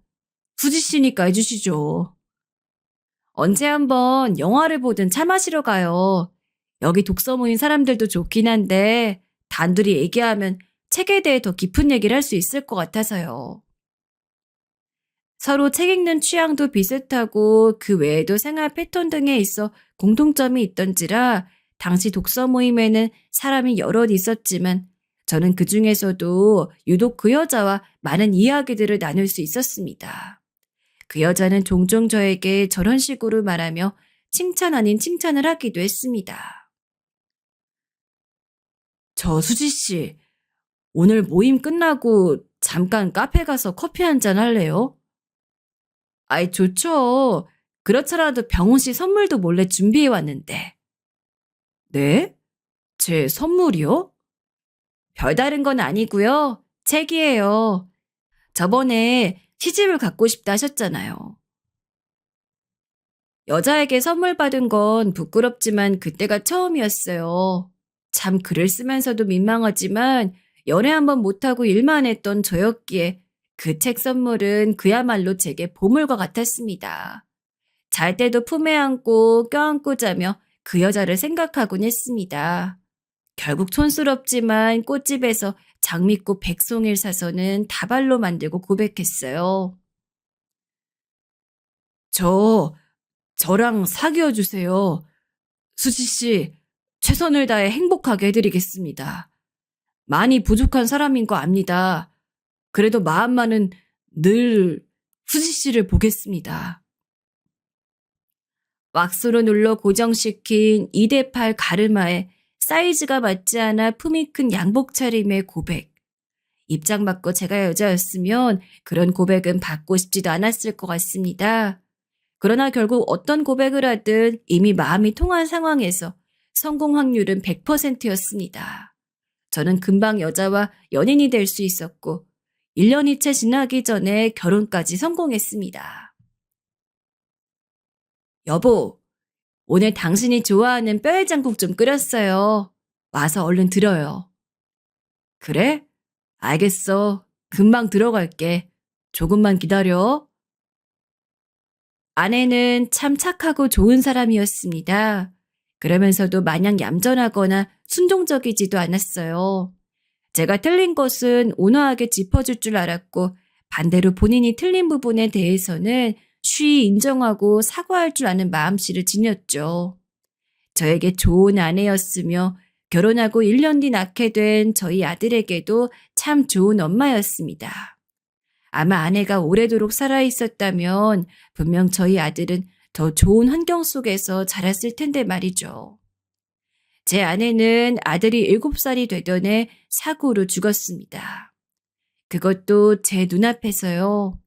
수지 씨니까 해주시죠. 언제 한번 영화를 보든 차 마시러 가요. 여기 독서 모임 사람들도 좋긴 한데 단둘이 얘기하면 책에 대해 더 깊은 얘기를 할 수 있을 것 같아서요. 서로 책 읽는 취향도 비슷하고 그 외에도 생활 패턴 등에 있어 공통점이 있던지라 당시 독서 모임에는 사람이 여럿 있었지만 저는 그 중에서도 유독 그 여자와 많은 이야기들을 나눌 수 있었습니다. 그 여자는 종종 저에게 저런 식으로 말하며 칭찬 아닌 칭찬을 하기도 했습니다. 저 수지 씨, 오늘 모임 끝나고 잠깐 카페 가서 커피 한잔 할래요? 아이, 좋죠. 그렇더라도 병훈 씨 선물도 몰래 준비해 왔는데. 네? 제 선물이요? 별다른 건 아니고요. 책이에요. 저번에 시집을 갖고 싶다 하셨잖아요. 여자에게 선물 받은 건 부끄럽지만 그때가 처음이었어요. 참 글을 쓰면서도 민망하지만 연애 한번 못하고 일만 했던 저였기에 그 책 선물은 그야말로 제게 보물과 같았습니다. 잘 때도 품에 안고 껴안고 자며 그 여자를 생각하곤 했습니다. 결국 촌스럽지만 꽃집에서 장미꽃 백송이를 사서는 다발로 만들고 고백했어요. 저 저랑 사귀어 주세요. 수지 씨, 최선을 다해 행복하게 해드리겠습니다. 많이 부족한 사람인 거 압니다. 그래도 마음만은 늘 수지 씨를 보겠습니다. 왁스로 눌러 고정시킨 2대8 가르마에 사이즈가 맞지 않아 품이 큰 양복 차림의 고백. 입장 바꿔 제가 여자였으면 그런 고백은 받고 싶지도 않았을 것 같습니다. 그러나 결국 어떤 고백을 하든 이미 마음이 통한 상황에서 성공 확률은 100%였습니다. 저는 금방 여자와 연인이 될 수 있었고 1년이 채 지나기 전에 결혼까지 성공했습니다. 여보, 오늘 당신이 좋아하는 뼈해장국 좀 끓였어요. 와서 얼른 들어요. 그래? 알겠어. 금방 들어갈게. 조금만 기다려. 아내는 참 착하고 좋은 사람이었습니다. 그러면서도 마냥 얌전하거나 순종적이지도 않았어요. 제가 틀린 것은 온화하게 짚어줄 줄 알았고 반대로 본인이 틀린 부분에 대해서는 쉬이 인정하고 사과할 줄 아는 마음씨를 지녔죠. 저에게 좋은 아내였으며 결혼하고 1년 뒤 낳게 된 저희 아들에게도 참 좋은 엄마였습니다. 아마 아내가 오래도록 살아있었다면 분명 저희 아들은 더 좋은 환경 속에서 자랐을 텐데 말이죠. 제 아내는 아들이 7살이 되던 해 사고로 죽었습니다. 그것도 제 눈앞에서요.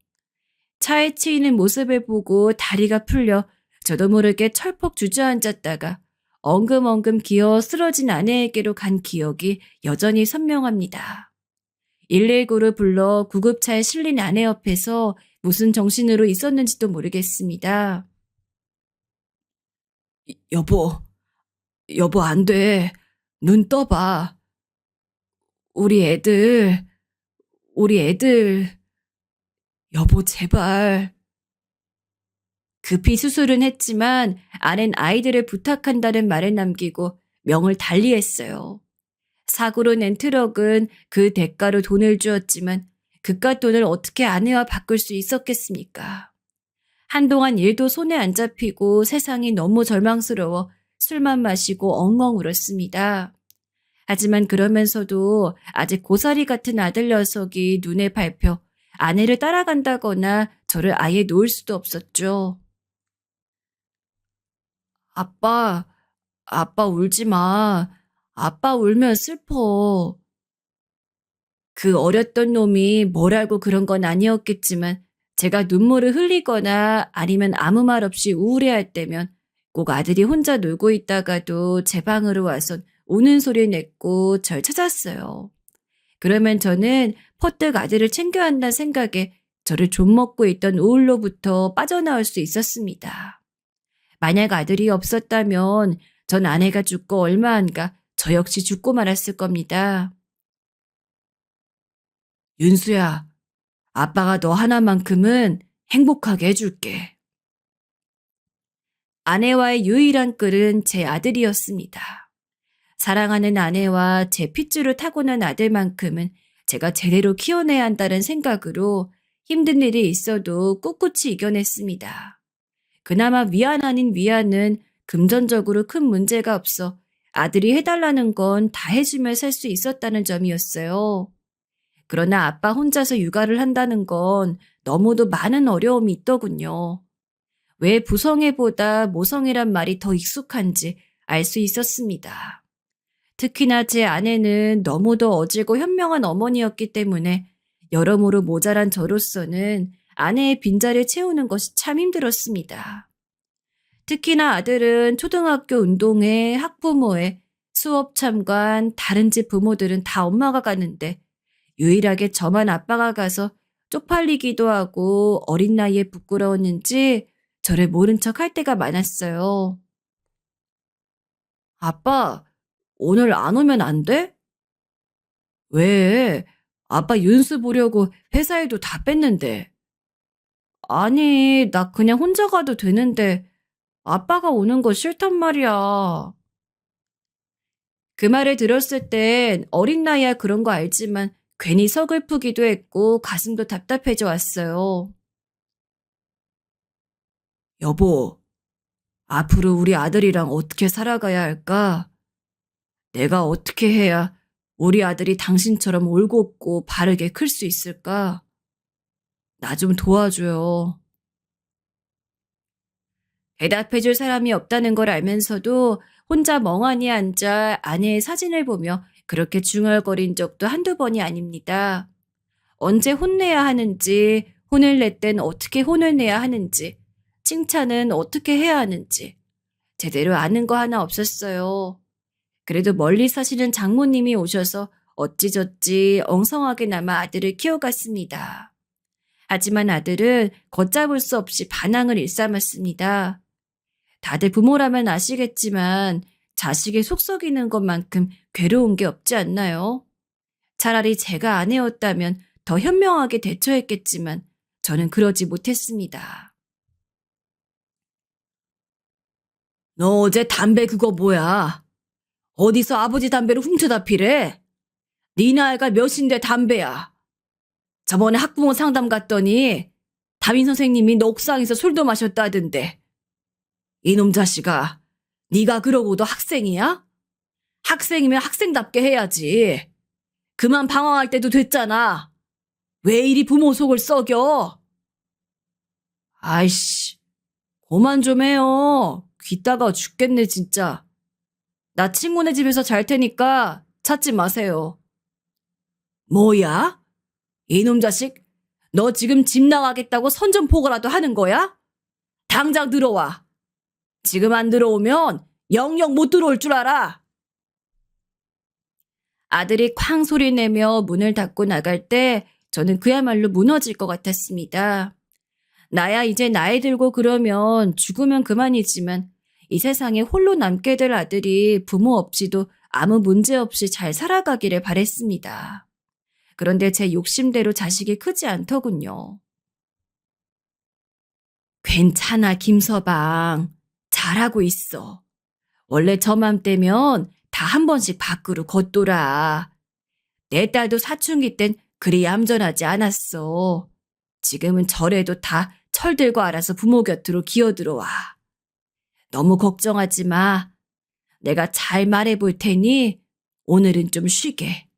차에 치이는 모습을 보고 다리가 풀려 저도 모르게 철퍽 주저앉았다가 엉금엉금 기어 쓰러진 아내에게로 간 기억이 여전히 선명합니다. 119를 불러 구급차에 실린 아내 옆에서 무슨 정신으로 있었는지도 모르겠습니다. 여보, 여보 안 돼. 눈 떠봐. 우리 애들, 우리 애들. 여보 제발. 급히 수술은 했지만 아낸 아이들을 부탁한다는 말을 남기고 명을 달리했어요. 사고로 낸 트럭은 그 대가로 돈을 주었지만 그깟 돈을 어떻게 아내와 바꿀 수 있었겠습니까? 한동안 일도 손에 안 잡히고 세상이 너무 절망스러워 술만 마시고 엉엉 울었습니다. 하지만 그러면서도 아직 고사리 같은 아들 녀석이 눈에 밟혀 아내를 따라간다거나 저를 아예 놓을 수도 없었죠. 아빠, 아빠 울지 마. 아빠 울면 슬퍼. 그 어렸던 놈이 뭘 알고 그런 건 아니었겠지만 제가 눈물을 흘리거나 아니면 아무 말 없이 우울해할 때면 꼭 아들이 혼자 놀고 있다가도 제 방으로 와서 우는 소리 냈고 절 찾았어요. 그러면 저는 퍼뜩 아들을 챙겨야 한다는 생각에 저를 좀먹고 있던 우울로부터 빠져나올 수 있었습니다. 만약 아들이 없었다면 전 아내가 죽고 얼마 안가 저 역시 죽고 말았을 겁니다. 윤수야, 아빠가 너 하나만큼은 행복하게 해줄게. 아내와의 유일한 끌은 제 아들이었습니다. 사랑하는 아내와 제 핏줄을 타고난 아들만큼은 제가 제대로 키워내야 한다는 생각으로 힘든 일이 있어도 꿋꿋이 이겨냈습니다. 그나마 위안 아닌 위안은 금전적으로 큰 문제가 없어 아들이 해달라는 건 다 해주며 살 수 있었다는 점이었어요. 그러나 아빠 혼자서 육아를 한다는 건 너무도 많은 어려움이 있더군요. 왜 부성애보다 모성애란 말이 더 익숙한지 알 수 있었습니다. 특히나 제 아내는 너무도 어질고 현명한 어머니였기 때문에 여러모로 모자란 저로서는 아내의 빈자리를 채우는 것이 참 힘들었습니다. 특히나 아들은 초등학교 운동회, 학부모회, 수업 참관, 다른 집 부모들은 다 엄마가 가는데 유일하게 저만 아빠가 가서 쪽팔리기도 하고 어린 나이에 부끄러웠는지 저를 모른 척 할 때가 많았어요. 아빠, 오늘 안 오면 안 돼? 왜? 아빠 윤수 보려고 회사에도 다 뺐는데. 아니, 나 그냥 혼자 가도 되는데 아빠가 오는 거 싫단 말이야. 그 말을 들었을 땐 어린 나이야 그런 거 알지만 괜히 서글프기도 했고 가슴도 답답해져 왔어요. 여보, 앞으로 우리 아들이랑 어떻게 살아가야 할까? 내가 어떻게 해야 우리 아들이 당신처럼 올곧고 바르게 클 수 있을까? 나 좀 도와줘요. 대답해줄 사람이 없다는 걸 알면서도 혼자 멍하니 앉아 아내의 사진을 보며 그렇게 중얼거린 적도 한두 번이 아닙니다. 언제 혼내야 하는지, 혼을 낼 땐 어떻게 혼을 내야 하는지, 칭찬은 어떻게 해야 하는지 제대로 아는 거 하나 없었어요. 그래도 멀리 사시는 장모님이 오셔서 어찌저찌 엉성하게나마 아들을 키워갔습니다. 하지만 아들은 걷잡을 수 없이 반항을 일삼았습니다. 다들 부모라면 아시겠지만 자식의 속 썩이는 것만큼 괴로운 게 없지 않나요? 차라리 제가 아내였다면 더 현명하게 대처했겠지만 저는 그러지 못했습니다. 너 어제 담배 그거 뭐야? 어디서 아버지 담배를 훔쳐다 피래? 네 나이가 몇인데 담배야? 저번에 학부모 상담 갔더니 담임 선생님이 너 옥상에서 술도 마셨다던데. 이놈 자식아, 네가 그러고도 학생이야? 학생이면 학생답게 해야지. 그만 방황할 때도 됐잖아. 왜 이리 부모 속을 썩여? 아이씨, 그만 좀 해요. 귀 따가워 죽겠네 진짜. 나 친구네 집에서 잘 테니까 찾지 마세요. 뭐야? 이놈 자식, 너 지금 집 나가겠다고 선전포고라도 하는 거야? 당장 들어와. 지금 안 들어오면 영영 못 들어올 줄 알아. 아들이 쾅 소리 내며 문을 닫고 나갈 때 저는 그야말로 무너질 것 같았습니다. 나야 이제 나이 들고 그러면 죽으면 그만이지만 이 세상에 홀로 남게 될 아들이 부모 없이도 아무 문제 없이 잘 살아가기를 바랬습니다. 그런데 제 욕심대로 자식이 크지 않더군요. 괜찮아, 김서방. 잘하고 있어. 원래 저맘때면 다 한 번씩 밖으로 걷돌아. 내 딸도 사춘기 땐 그리 얌전하지 않았어. 지금은 절에도 다 철들고 알아서 부모 곁으로 기어들어와. 너무 걱정하지 마. 내가 잘 말해볼 테니 오늘은 좀 쉬게.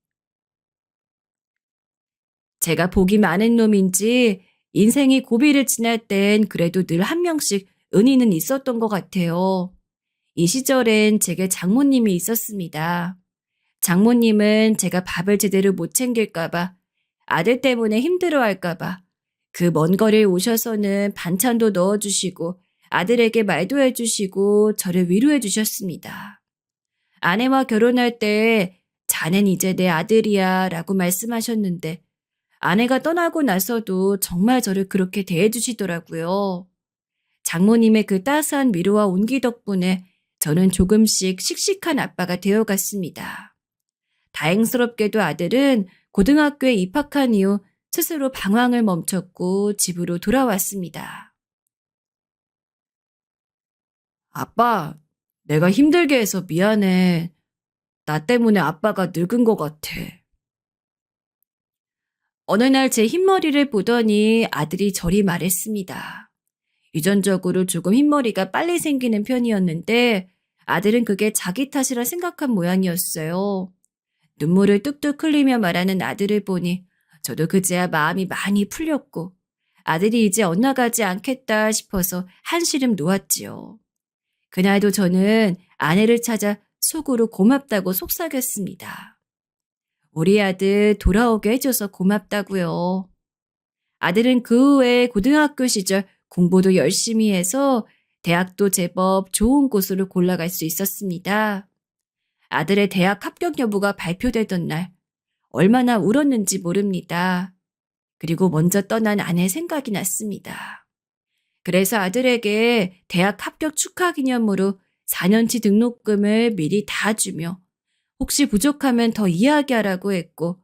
제가 복이 많은 놈인지 인생이 고비를 지날 땐 그래도 늘 한 명씩 은인은 있었던 것 같아요. 이 시절엔 제게 장모님이 있었습니다. 장모님은 제가 밥을 제대로 못 챙길까봐, 아들 때문에 힘들어할까봐, 그 먼 거리에 오셔서는 반찬도 넣어주시고, 아들에게 말도 해주시고, 저를 위로해 주셨습니다. 아내와 결혼할 때, 자넨 이제 내 아들이야 라고 말씀하셨는데, 아내가 떠나고 나서도 정말 저를 그렇게 대해주시더라고요. 장모님의 그 따스한 위로와 온기 덕분에 저는 조금씩 씩씩한 아빠가 되어갔습니다. 다행스럽게도 아들은 고등학교에 입학한 이후 스스로 방황을 멈췄고 집으로 돌아왔습니다. 아빠, 내가 힘들게 해서 미안해. 나 때문에 아빠가 늙은 것 같아. 어느 날 제 흰머리를 보더니 아들이 저리 말했습니다. 유전적으로 조금 흰머리가 빨리 생기는 편이었는데 아들은 그게 자기 탓이라 생각한 모양이었어요. 눈물을 뚝뚝 흘리며 말하는 아들을 보니 저도 그제야 마음이 많이 풀렸고 아들이 이제 엇나가지 않겠다 싶어서 한시름 놓았지요. 그날도 저는 아내를 찾아 속으로 고맙다고 속삭였습니다. 우리 아들 돌아오게 해줘서 고맙다고요. 아들은 그 후에 고등학교 시절 공부도 열심히 해서 대학도 제법 좋은 곳으로 골라갈 수 있었습니다. 아들의 대학 합격 여부가 발표되던 날 얼마나 울었는지 모릅니다. 그리고 먼저 떠난 아내 생각이 났습니다. 그래서 아들에게 대학 합격 축하 기념으로 4년치 등록금을 미리 다 주며 혹시 부족하면 더 이야기하라고 했고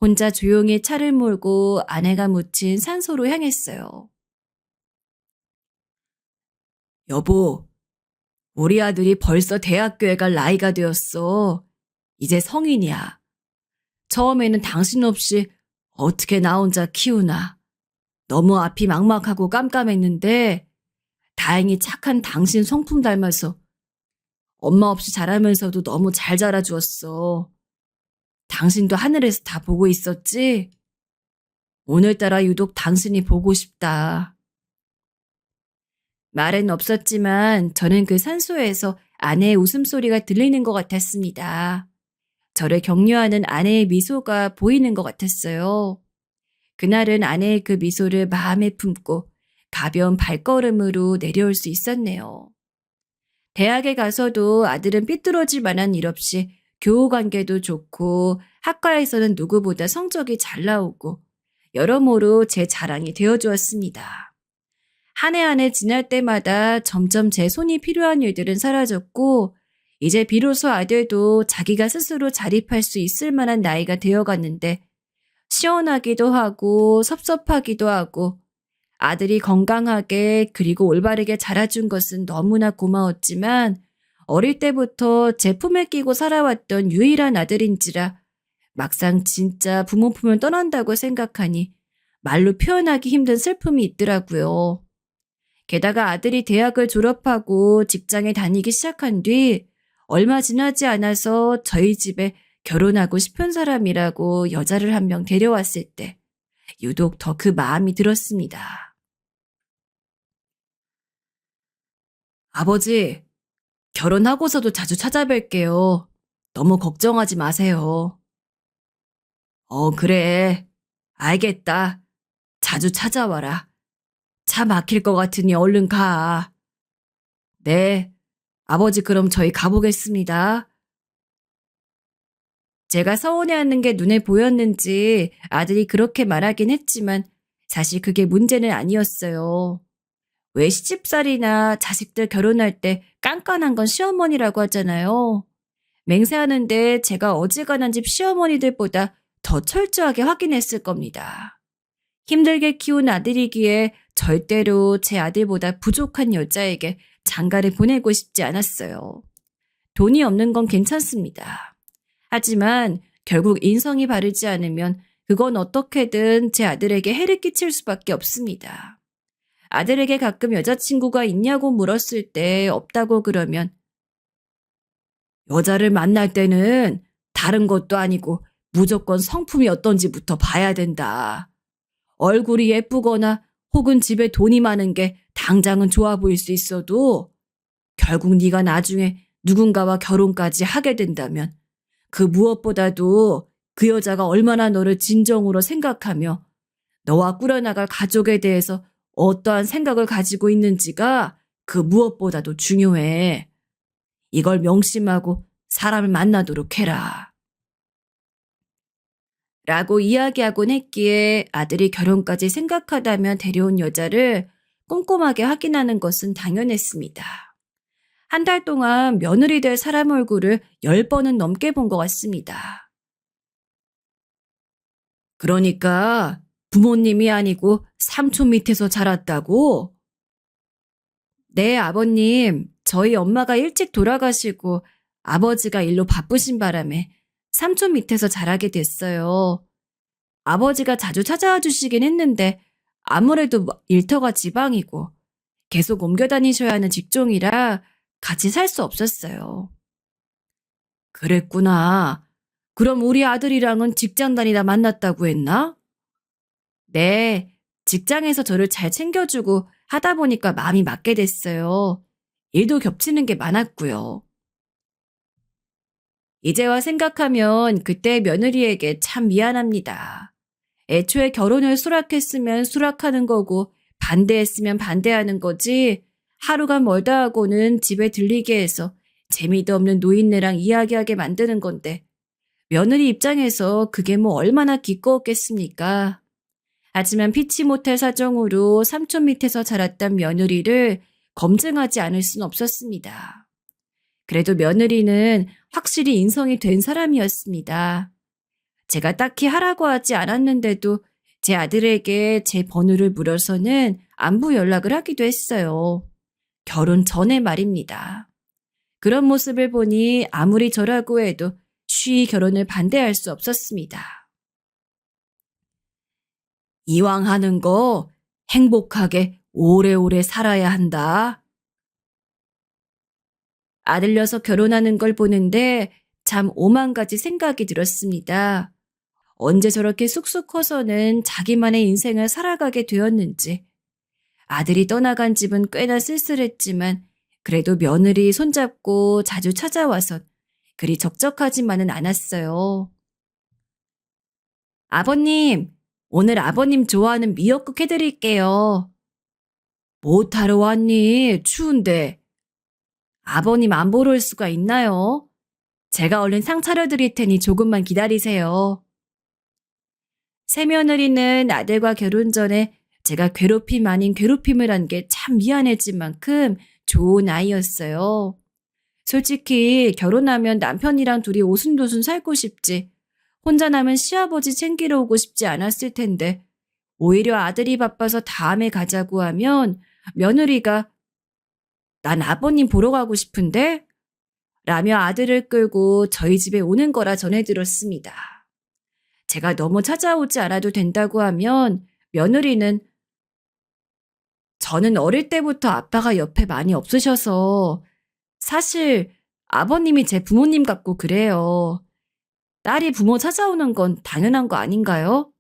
혼자 조용히 차를 몰고 아내가 묻힌 산소로 향했어요. 여보, 우리 아들이 벌써 대학교에 갈 나이가 되었어. 이제 성인이야. 처음에는 당신 없이 어떻게 나 혼자 키우나. 너무 앞이 막막하고 깜깜했는데 다행히 착한 당신 성품 닮아서 엄마 없이 자라면서도 너무 잘 자라주었어. 당신도 하늘에서 다 보고 있었지? 오늘따라 유독 당신이 보고 싶다. 말은 없었지만 저는 그 산소에서 아내의 웃음소리가 들리는 것 같았습니다. 저를 격려하는 아내의 미소가 보이는 것 같았어요. 그날은 아내의 그 미소를 마음에 품고 가벼운 발걸음으로 내려올 수 있었네요. 대학에 가서도 아들은 삐뚤어질 만한 일 없이 교우 관계도 좋고 학과에서는 누구보다 성적이 잘 나오고 여러모로 제 자랑이 되어주었습니다. 한 해 한 해 지날 때마다 점점 제 손이 필요한 일들은 사라졌고 이제 비로소 아들도 자기가 스스로 자립할 수 있을 만한 나이가 되어갔는데 시원하기도 하고 섭섭하기도 하고 아들이 건강하게 그리고 올바르게 자라준 것은 너무나 고마웠지만 어릴 때부터 제 품에 끼고 살아왔던 유일한 아들인지라 막상 진짜 부모 품을 떠난다고 생각하니 말로 표현하기 힘든 슬픔이 있더라고요. 게다가 아들이 대학을 졸업하고 직장에 다니기 시작한 뒤 얼마 지나지 않아서 저희 집에 결혼하고 싶은 사람이라고 여자를 한 명 데려왔을 때 유독 더 그 마음이 들었습니다. 아버지, 결혼하고서도 자주 찾아뵐게요. 너무 걱정하지 마세요. 그래. 알겠다. 자주 찾아와라. 차 막힐 것 같으니 얼른 가. 네. 아버지 그럼 저희 가보겠습니다. 제가 서운해하는 게 눈에 보였는지 아들이 그렇게 말하긴 했지만 사실 그게 문제는 아니었어요. 왜 시집살이나 자식들 결혼할 때 깐깐한 건 시어머니라고 하잖아요. 맹세하는데 제가 어지간한 집 시어머니들보다 더 철저하게 확인했을 겁니다. 힘들게 키운 아들이기에 절대로 제 아들보다 부족한 여자에게 장가를 보내고 싶지 않았어요. 돈이 없는 건 괜찮습니다. 하지만 결국 인성이 바르지 않으면 그건 어떻게든 제 아들에게 해를 끼칠 수밖에 없습니다. 아들에게 가끔 여자친구가 있냐고 물었을 때 없다고 그러면 여자를 만날 때는 다른 것도 아니고 무조건 성품이 어떤지부터 봐야 된다. 얼굴이 예쁘거나 혹은 집에 돈이 많은 게 당장은 좋아 보일 수 있어도 결국 네가 나중에 누군가와 결혼까지 하게 된다면 그 무엇보다도 그 여자가 얼마나 너를 진정으로 생각하며 너와 꾸려나갈 가족에 대해서 어떠한 생각을 가지고 있는지가 그 무엇보다도 중요해. 이걸 명심하고 사람을 만나도록 해라. 라고 이야기하곤 했기에 아들이 결혼까지 생각하다며 데려온 여자를 꼼꼼하게 확인하는 것은 당연했습니다. 한 달 동안 며느리 될 사람 얼굴을 10번은 넘게 본 것 같습니다. 그러니까 부모님이 아니고 삼촌 밑에서 자랐다고? 네, 아버님. 저희 엄마가 일찍 돌아가시고 아버지가 일로 바쁘신 바람에 삼촌 밑에서 자라게 됐어요. 아버지가 자주 찾아와 주시긴 했는데 아무래도 일터가 지방이고 계속 옮겨 다니셔야 하는 직종이라 같이 살 수 없었어요. 그랬구나. 그럼 우리 아들이랑은 직장 다니다 만났다고 했나? 네, 직장에서 저를 잘 챙겨주고 하다 보니까 마음이 맞게 됐어요. 일도 겹치는 게 많았고요. 이제와 생각하면 그때 며느리에게 참 미안합니다. 애초에 결혼을 수락했으면 수락하는 거고 반대했으면 반대하는 거지 하루가 멀다 하고는 집에 들리게 해서 재미도 없는 노인네랑 이야기하게 만드는 건데 며느리 입장에서 그게 뭐 얼마나 기꺼웠겠습니까? 하지만 피치 못할 사정으로 삼촌 밑에서 자랐던 며느리를 검증하지 않을 순 없었습니다. 그래도 며느리는 확실히 인성이 된 사람이었습니다. 제가 딱히 하라고 하지 않았는데도 제 아들에게 제 번호를 물어서는 안부 연락을 하기도 했어요. 결혼 전에 말입니다. 그런 모습을 보니 아무리 저라고 해도 쉬이 결혼을 반대할 수 없었습니다. 이왕 하는 거 행복하게 오래오래 살아야 한다. 아들 녀석 결혼하는 걸 보는데 참 오만 가지 생각이 들었습니다. 언제 저렇게 쑥쑥 커서는 자기만의 인생을 살아가게 되었는지. 아들이 떠나간 집은 꽤나 쓸쓸했지만 그래도 며느리 손잡고 자주 찾아와서 그리 적적하지만은 않았어요. 아버님, 오늘 아버님 좋아하는 미역국 해드릴게요. 뭐 타러 왔니? 추운데. 아버님 안 보러 올 수가 있나요? 제가 얼른 상 차려드릴 테니 조금만 기다리세요. 새며느리는 아들과 결혼 전에 제가 괴롭힘 아닌 괴롭힘을 한 게 참 미안해진 만큼 좋은 아이였어요. 솔직히 결혼하면 남편이랑 둘이 오순도순 살고 싶지. 혼자 남은 시아버지 챙기러 오고 싶지 않았을 텐데 오히려 아들이 바빠서 다음에 가자고 하면 며느리가 난 아버님 보러 가고 싶은데? 라며 아들을 끌고 저희 집에 오는 거라 전해 들었습니다. 제가 너무 찾아오지 않아도 된다고 하면 며느리는 저는 어릴 때부터 아빠가 옆에 많이 없으셔서 사실 아버님이 제 부모님 같고 그래요. 딸이 부모 찾아오는 건 당연한 거 아닌가요?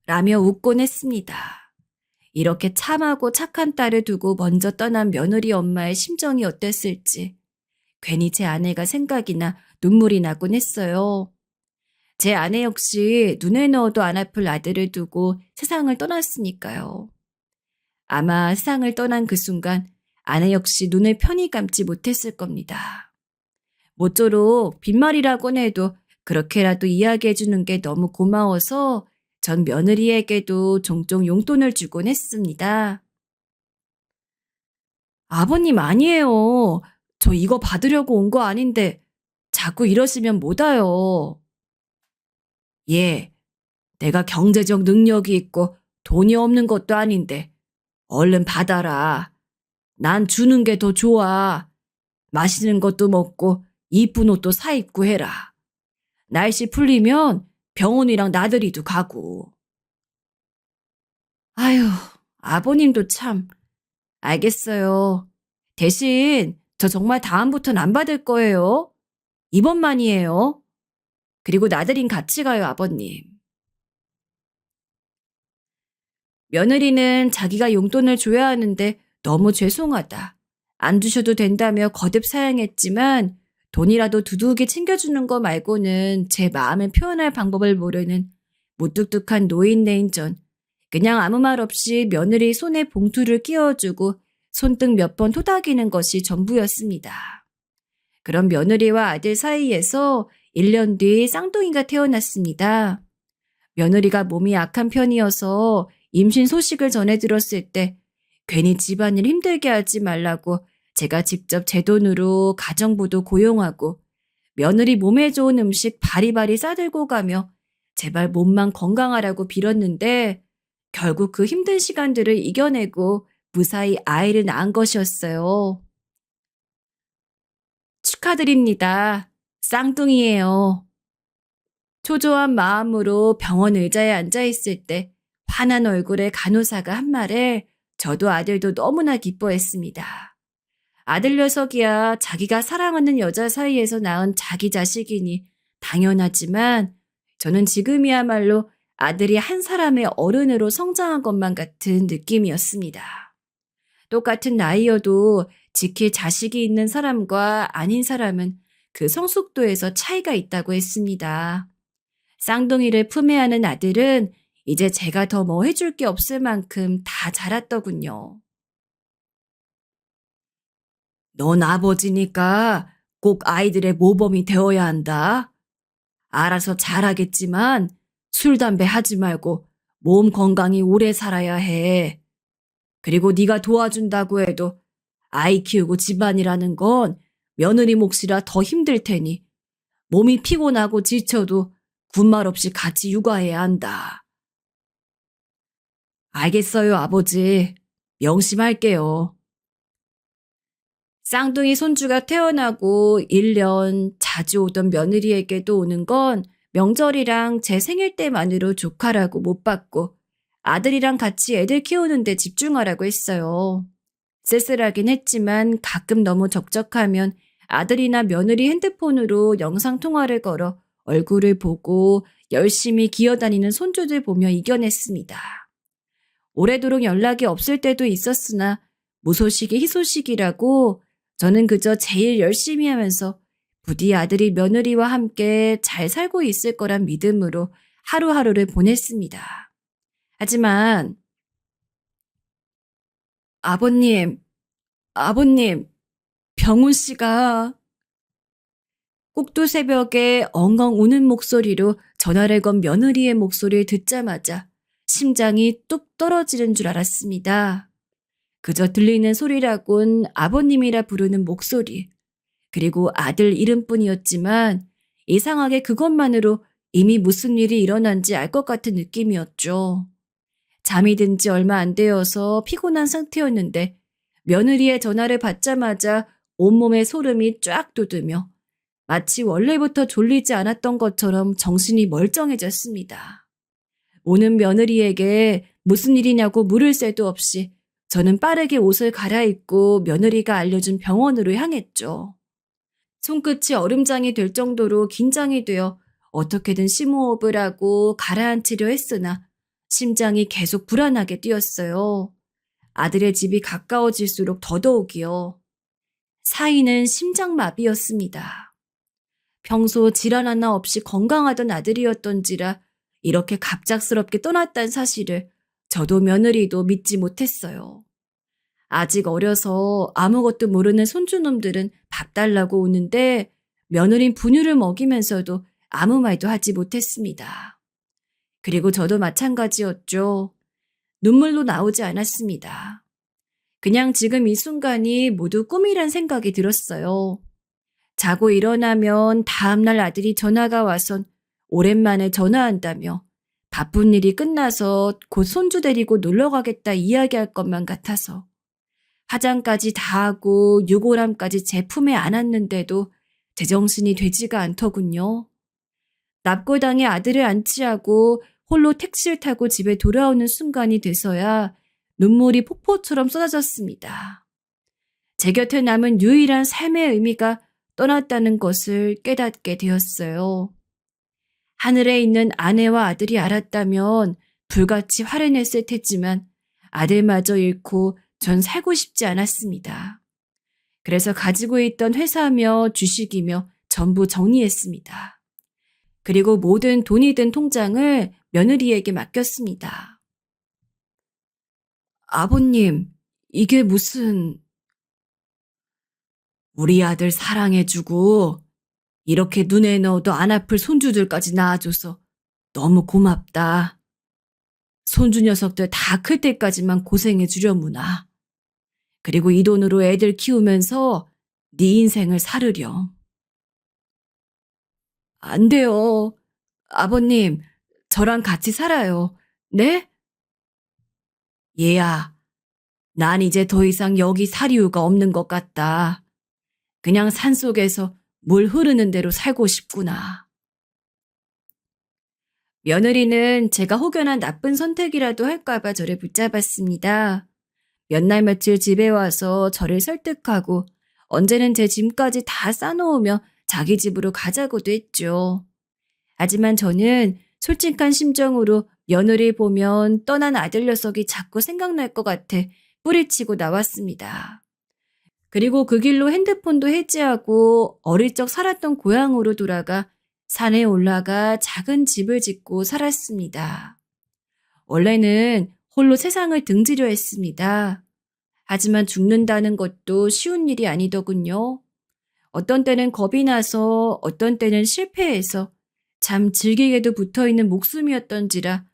라며 웃곤 했습니다. 이렇게 참하고 착한 딸을 두고 먼저 떠난 며느리 엄마의 심정이 어땠을지 괜히 제 아내가 생각이 나 눈물이 나곤 했어요. 제 아내 역시 눈에 넣어도 안 아플 아들을 두고 세상을 떠났으니까요. 아마 세상을 떠난 그 순간 아내 역시 눈을 편히 감지 못했을 겁니다. 모쪼록 빈말이라곤 해도 그렇게라도 이야기해 주는 게 너무 고마워서 전 며느리에게도 종종 용돈을 주곤 했습니다. 아버님 아니에요. 저 이거 받으려고 온 거 아닌데 자꾸 이러시면 못 와요. 예, 내가 경제적 능력이 있고 돈이 없는 것도 아닌데 얼른 받아라. 난 주는 게 더 좋아. 맛있는 것도 먹고 이쁜 옷도 사 입고 해라. 날씨 풀리면 병원이랑 나들이도 가고. 아휴, 아버님도 참. 알겠어요. 대신 저 정말 다음부턴 안 받을 거예요. 이번만이에요. 그리고 나들인 같이 가요, 아버님. 며느리는 자기가 용돈을 줘야 하는데 너무 죄송하다. 안 주셔도 된다며 거듭 사양했지만 돈이라도 두둑이 챙겨주는 거 말고는 제 마음을 표현할 방법을 모르는 무뚝뚝한 노인네인 전 그냥 아무 말 없이 며느리 손에 봉투를 끼워주고 손등 몇 번 토닥이는 것이 전부였습니다. 그런 며느리와 아들 사이에서 1년 뒤 쌍둥이가 태어났습니다. 며느리가 몸이 약한 편이어서 임신 소식을 전해 들었을 때 괜히 집안일 힘들게 하지 말라고 제가 직접 제 돈으로 가정부도 고용하고 며느리 몸에 좋은 음식 바리바리 싸들고 가며 제발 몸만 건강하라고 빌었는데 결국 그 힘든 시간들을 이겨내고 무사히 아이를 낳은 것이었어요. 축하드립니다. 쌍둥이에요. 초조한 마음으로 병원 의자에 앉아있을 때 환한 얼굴의 간호사가 한 말에 저도 아들도 너무나 기뻐했습니다. 아들 녀석이야 자기가 사랑하는 여자 사이에서 낳은 자기 자식이니 당연하지만 저는 지금이야말로 아들이 한 사람의 어른으로 성장한 것만 같은 느낌이었습니다. 똑같은 나이여도 지킬 자식이 있는 사람과 아닌 사람은 그 성숙도에서 차이가 있다고 했습니다. 쌍둥이를 품에 안은 아들은 이제 제가 더 뭐 해줄 게 없을 만큼 다 자랐더군요. 넌 아버지니까 꼭 아이들의 모범이 되어야 한다. 알아서 잘하겠지만 술, 담배 하지 말고 몸 건강히 오래 살아야 해. 그리고 네가 도와준다고 해도 아이 키우고 집안이라는 건 며느리 몫이라 더 힘들 테니 몸이 피곤하고 지쳐도 군말 없이 같이 육아해야 한다. 알겠어요, 아버지. 명심할게요. 쌍둥이 손주가 태어나고 1년 자주 오던 며느리에게도 오는 건 명절이랑 제 생일 때만으로 조카라고 못 받고 아들이랑 같이 애들 키우는데 집중하라고 했어요. 쓸쓸하긴 했지만 가끔 너무 적적하면 아들이나 며느리 핸드폰으로 영상통화를 걸어 얼굴을 보고 열심히 기어다니는 손주들 보며 이겨냈습니다. 오래도록 연락이 없을 때도 있었으나 무소식이 희소식이라고 저는 그저 제일 열심히 하면서 부디 아들이 며느리와 함께 잘 살고 있을 거란 믿음으로 하루하루를 보냈습니다. 하지만 아버님, 아버님, 병훈 씨가 꼭두 새벽에 엉엉 우는 목소리로 전화를 건 며느리의 목소리를 듣자마자 심장이 뚝 떨어지는 줄 알았습니다. 그저 들리는 소리라곤 아버님이라 부르는 목소리, 그리고 아들 이름뿐이었지만 이상하게 그것만으로 이미 무슨 일이 일어난지 알 것 같은 느낌이었죠. 잠이 든 지 얼마 안 되어서 피곤한 상태였는데 며느리의 전화를 받자마자 온몸에 소름이 쫙 돋으며 마치 원래부터 졸리지 않았던 것처럼 정신이 멀쩡해졌습니다. 오는 며느리에게 무슨 일이냐고 물을 새도 없이 저는 빠르게 옷을 갈아입고 며느리가 알려준 병원으로 향했죠. 손끝이 얼음장이 될 정도로 긴장이 되어 어떻게든 심호흡을 하고 가라앉히려 했으나 심장이 계속 불안하게 뛰었어요. 아들의 집이 가까워질수록 더더욱이요. 사인은 심장마비였습니다. 평소 질환 하나 없이 건강하던 아들이었던지라 이렇게 갑작스럽게 떠났다는 사실을 저도 며느리도 믿지 못했어요. 아직 어려서 아무것도 모르는 손주놈들은 밥 달라고 오는데 며느린 분유를 먹이면서도 아무 말도 하지 못했습니다. 그리고 저도 마찬가지였죠. 눈물도 나오지 않았습니다. 그냥 지금 이 순간이 모두 꿈이란 생각이 들었어요. 자고 일어나면 다음날 아들이 전화가 와선 오랜만에 전화한다며 바쁜 일이 끝나서 곧 손주 데리고 놀러 가겠다 이야기할 것만 같아서 화장까지 다 하고 유골함까지 제품에 안았는데도 제정신이 되지가 않더군요. 납골당에 아들을 안치하고 홀로 택시를 타고 집에 돌아오는 순간이 돼서야 눈물이 폭포처럼 쏟아졌습니다. 제 곁에 남은 유일한 삶의 의미가 떠났다는 것을 깨닫게 되었어요. 하늘에 있는 아내와 아들이 알았다면 불같이 화를 냈을 테지만 아들마저 잃고 전 살고 싶지 않았습니다. 그래서 가지고 있던 회사며 주식이며 전부 정리했습니다. 그리고 모든 돈이 든 통장을 며느리에게 맡겼습니다. 아버님, 이게 무슨... 우리 아들 사랑해주고 이렇게 눈에 넣어도 안 아플 손주들까지 낳아줘서 너무 고맙다. 손주 녀석들 다 클 때까지만 고생해주려무나. 그리고 이 돈으로 애들 키우면서 네 인생을 살으렴. 안 돼요. 아버님, 저랑 같이 살아요. 네? 얘야, 난 이제 더 이상 여기 살 이유가 없는 것 같다. 그냥 산속에서 물 흐르는 대로 살고 싶구나. 며느리는 제가 혹여나 나쁜 선택이라도 할까봐 저를 붙잡았습니다. 몇 날 며칠 집에 와서 저를 설득하고 언제는 제 짐까지 다 싸놓으며 자기 집으로 가자고도 했죠. 하지만 저는 솔직한 심정으로 며느리 보면 떠난 아들 녀석이 자꾸 생각날 것 같아 뿌리치고 나왔습니다. 그리고 그 길로 핸드폰도 해지하고 어릴 적 살았던 고향으로 돌아가 산에 올라가 작은 집을 짓고 살았습니다. 원래는 홀로 세상을 등지려 했습니다. 하지만 죽는다는 것도 쉬운 일이 아니더군요. 어떤 때는 겁이 나서 어떤 때는 실패해서 참 질기게도 붙어있는 목숨이었던지라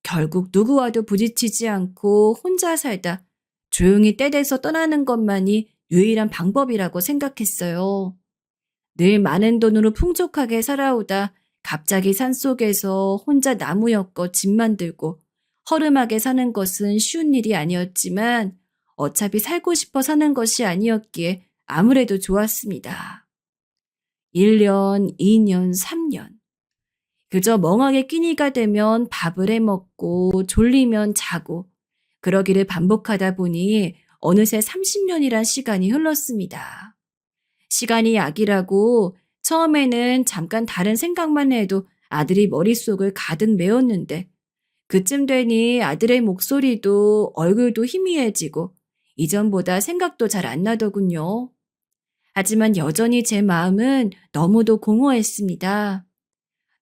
결국 누구와도 부딪히지 않고 혼자 살다 조용히 떼대서 떠나는 것만이 유일한 방법이라고 생각했어요. 늘 많은 돈으로 풍족하게 살아오다 갑자기 산속에서 혼자 나무 엮어 집 만들고 허름하게 사는 것은 쉬운 일이 아니었지만 어차피 살고 싶어 사는 것이 아니었기에 아무래도 좋았습니다. 1년, 2년, 3년. 그저 멍하게 끼니가 되면 밥을 해 먹고 졸리면 자고 그러기를 반복하다 보니 어느새 30년이란 시간이 흘렀습니다. 시간이 약이라고 처음에는 잠깐 다른 생각만 해도 아들이 머릿속을 가득 메웠는데 그쯤 되니 아들의 목소리도 얼굴도 희미해지고 이전보다 생각도 잘 안 나더군요. 하지만 여전히 제 마음은 너무도 공허했습니다.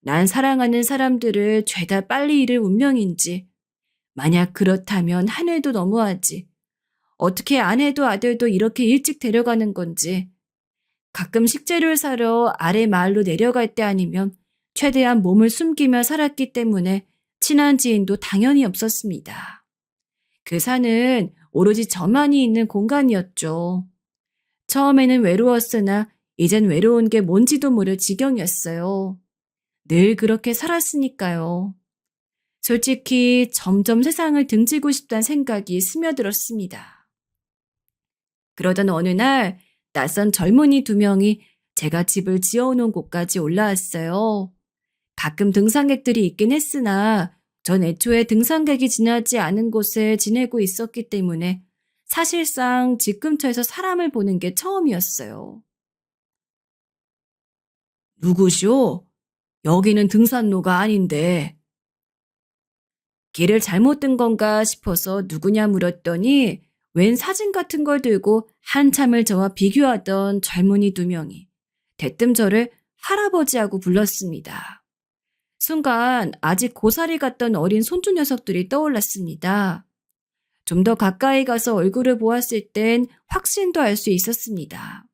난 사랑하는 사람들을 죄다 빨리 잃을 운명인지, 만약 그렇다면 하늘도 너무하지. 어떻게 아내도 아들도 이렇게 일찍 데려가는 건지, 가끔 식재료를 사러 아래 마을로 내려갈 때 아니면 최대한 몸을 숨기며 살았기 때문에 친한 지인도 당연히 없었습니다. 그 산은 오로지 저만이 있는 공간이었죠. 처음에는 외로웠으나 이젠 외로운 게 뭔지도 모를 지경이었어요. 늘 그렇게 살았으니까요. 솔직히 점점 세상을 등지고 싶다는 생각이 스며들었습니다. 그러던 어느 날 낯선 젊은이 2명이 제가 집을 지어놓은 곳까지 올라왔어요. 가끔 등산객들이 있긴 했으나 전 애초에 등산객이 지나지 않은 곳에 지내고 있었기 때문에 사실상 집 근처에서 사람을 보는 게 처음이었어요. 누구시오? 여기는 등산로가 아닌데. 길을 잘못 든 건가 싶어서 누구냐 물었더니 웬 사진 같은 걸 들고 한참을 저와 비교하던 젊은이 2명이 대뜸 저를 할아버지하고 불렀습니다. 순간 아직 고사리 같던 어린 손주 녀석들이 떠올랐습니다. 좀 더 가까이 가서 얼굴을 보았을 땐 확신도 할 수 있었습니다.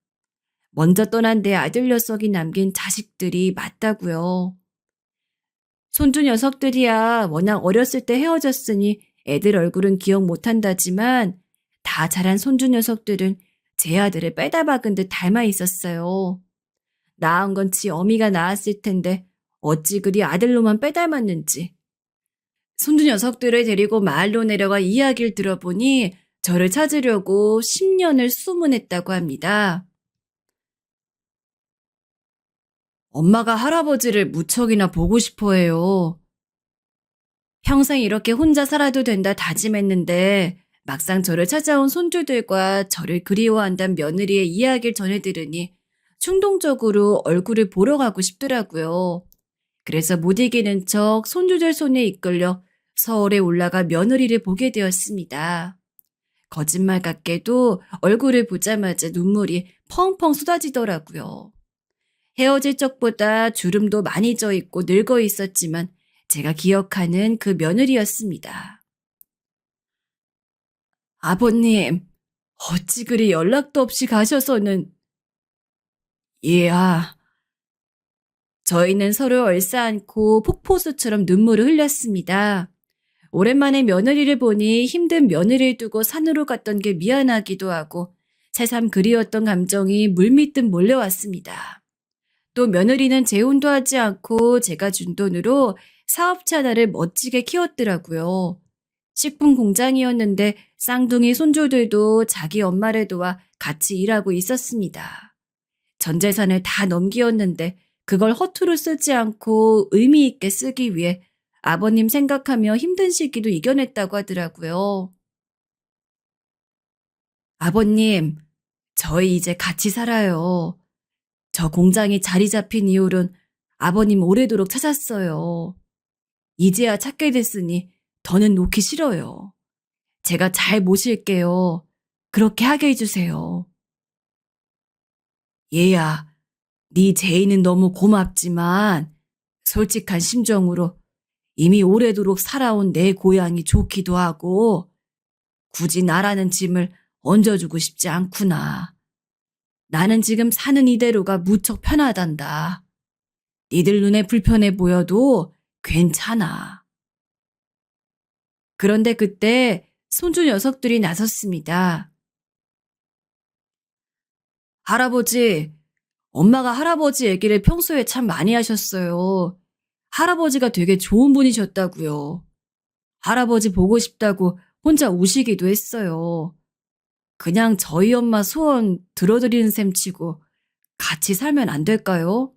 먼저 떠난 내 아들 녀석이 남긴 자식들이 맞다고요. 손주 녀석들이야 워낙 어렸을 때 헤어졌으니 애들 얼굴은 기억 못한다지만 다 자란 손주 녀석들은 제 아들을 빼다 박은 듯 닮아 있었어요. 낳은 건 지 어미가 낳았을 텐데 어찌 그리 아들로만 빼닮았는지. 손주 녀석들을 데리고 마을로 내려가 이야기를 들어보니 저를 찾으려고 10년을 수문했다고 합니다. 엄마가 할아버지를 무척이나 보고 싶어 해요. 평생 이렇게 혼자 살아도 된다 다짐했는데 막상 저를 찾아온 손주들과 저를 그리워한다는 며느리의 이야기를 전해 들으니 충동적으로 얼굴을 보러 가고 싶더라고요. 그래서 못 이기는 척 손주들 손에 이끌려 서울에 올라가 며느리를 보게 되었습니다. 거짓말 같게도 얼굴을 보자마자 눈물이 펑펑 쏟아지더라고요. 헤어질 적보다 주름도 많이 져 있고 늙어 있었지만 제가 기억하는 그 며느리였습니다. 아버님, 어찌 그리 연락도 없이 가셔서는. 얘야. 저희는 서로 얼싸안고 폭포수처럼 눈물을 흘렸습니다. 오랜만에 며느리를 보니 힘든 며느리를 두고 산으로 갔던 게 미안하기도 하고 새삼 그리웠던 감정이 물밀듯 몰려왔습니다. 또 며느리는 재혼도 하지 않고 제가 준 돈으로 사업체 하나를 멋지게 키웠더라고요. 식품 공장이었는데 쌍둥이 손주들도 자기 엄마를 도와 같이 일하고 있었습니다. 전 재산을 다 넘기었는데 그걸 허투루 쓰지 않고 의미 있게 쓰기 위해 아버님 생각하며 힘든 시기도 이겨냈다고 하더라고요. 아버님, 저희 이제 같이 살아요. 저 공장이 자리 잡힌 이후론 아버님 오래도록 찾았어요. 이제야 찾게 됐으니 더는 놓기 싫어요. 제가 잘 모실게요. 그렇게 하게 해주세요. 얘야, 네 제의는 너무 고맙지만 솔직한 심정으로 이미 오래도록 살아온 내 고향이 좋기도 하고 굳이 나라는 짐을 얹어주고 싶지 않구나. 나는 지금 사는 이대로가 무척 편하단다. 니들 눈에 불편해 보여도 괜찮아. 그런데 그때 손주 녀석들이 나섰습니다. 할아버지, 엄마가 할아버지 얘기를 평소에 참 많이 하셨어요. 할아버지가 되게 좋은 분이셨다고요. 할아버지 보고 싶다고 혼자 우시기도 했어요. 그냥 저희 엄마 소원 들어드리는 셈 치고 같이 살면 안 될까요?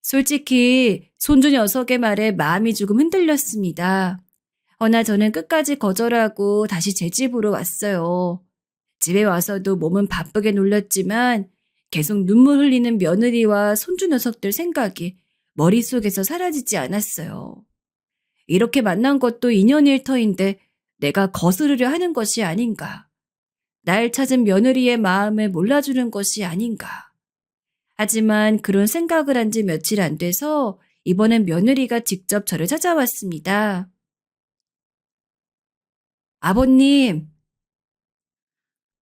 솔직히 손주 녀석의 말에 마음이 조금 흔들렸습니다. 허나 저는 끝까지 거절하고 다시 제 집으로 왔어요. 집에 와서도 몸은 바쁘게 놀렸지만 계속 눈물 흘리는 며느리와 손주 녀석들 생각이 머릿속에서 사라지지 않았어요. 이렇게 만난 것도 인연일 터인데 내가 거스르려 하는 것이 아닌가. 날 찾은 며느리의 마음을 몰라주는 것이 아닌가. 하지만 그런 생각을 한 지 며칠 안 돼서 이번엔 며느리가 직접 저를 찾아왔습니다. 아버님,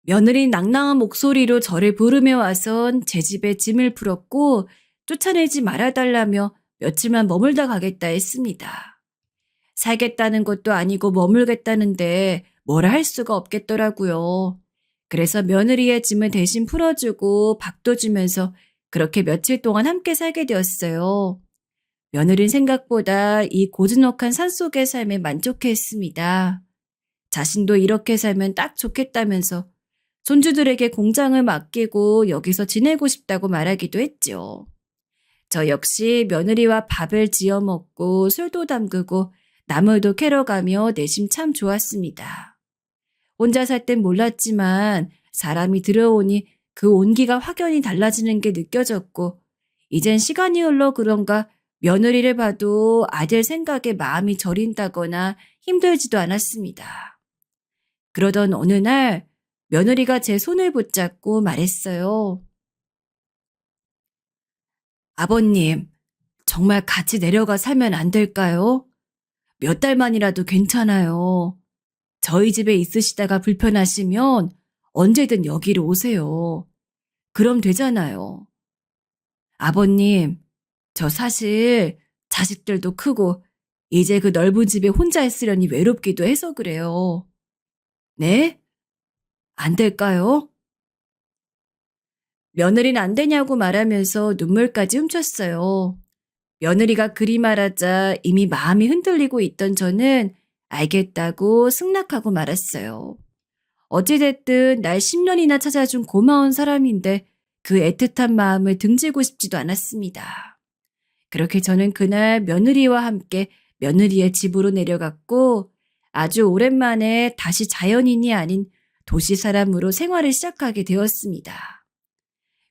며느리 낭낭한 목소리로 저를 부르며 와선 제 집에 짐을 풀었고 쫓아내지 말아달라며 며칠만 머물다 가겠다 했습니다. 살겠다는 것도 아니고 머물겠다는데 뭐라 할 수가 없겠더라고요. 그래서 며느리의 짐을 대신 풀어주고 밥도 주면서 그렇게 며칠 동안 함께 살게 되었어요. 며느리는 생각보다 이 고즈넉한 산속의 삶에 만족해했습니다. 자신도 이렇게 살면 딱 좋겠다면서 손주들에게 공장을 맡기고 여기서 지내고 싶다고 말하기도 했죠. 저 역시 며느리와 밥을 지어 먹고 술도 담그고 나물도 캐러 가며 내심 참 좋았습니다. 혼자 살 땐 몰랐지만 사람이 들어오니 그 온기가 확연히 달라지는 게 느껴졌고 이젠 시간이 흘러 그런가 며느리를 봐도 아들 생각에 마음이 저린다거나 힘들지도 않았습니다. 그러던 어느 날 며느리가 제 손을 붙잡고 말했어요. 아버님, 정말 같이 내려가 살면 안 될까요? 몇 달만이라도 괜찮아요. 저희 집에 있으시다가 불편하시면 언제든 여기로 오세요. 그럼 되잖아요. 아버님, 저 사실 자식들도 크고 이제 그 넓은 집에 혼자 있으려니 외롭기도 해서 그래요. 네? 안 될까요? 며느리는 안 되냐고 말하면서 눈물까지 훔쳤어요. 며느리가 그리 말하자 이미 마음이 흔들리고 있던 저는 알겠다고 승낙하고 말았어요. 어찌됐든 날 10년이나 찾아준 고마운 사람인데 그 애틋한 마음을 등지고 싶지도 않았습니다. 그렇게 저는 그날 며느리와 함께 며느리의 집으로 내려갔고 아주 오랜만에 다시 자연인이 아닌 도시 사람으로 생활을 시작하게 되었습니다.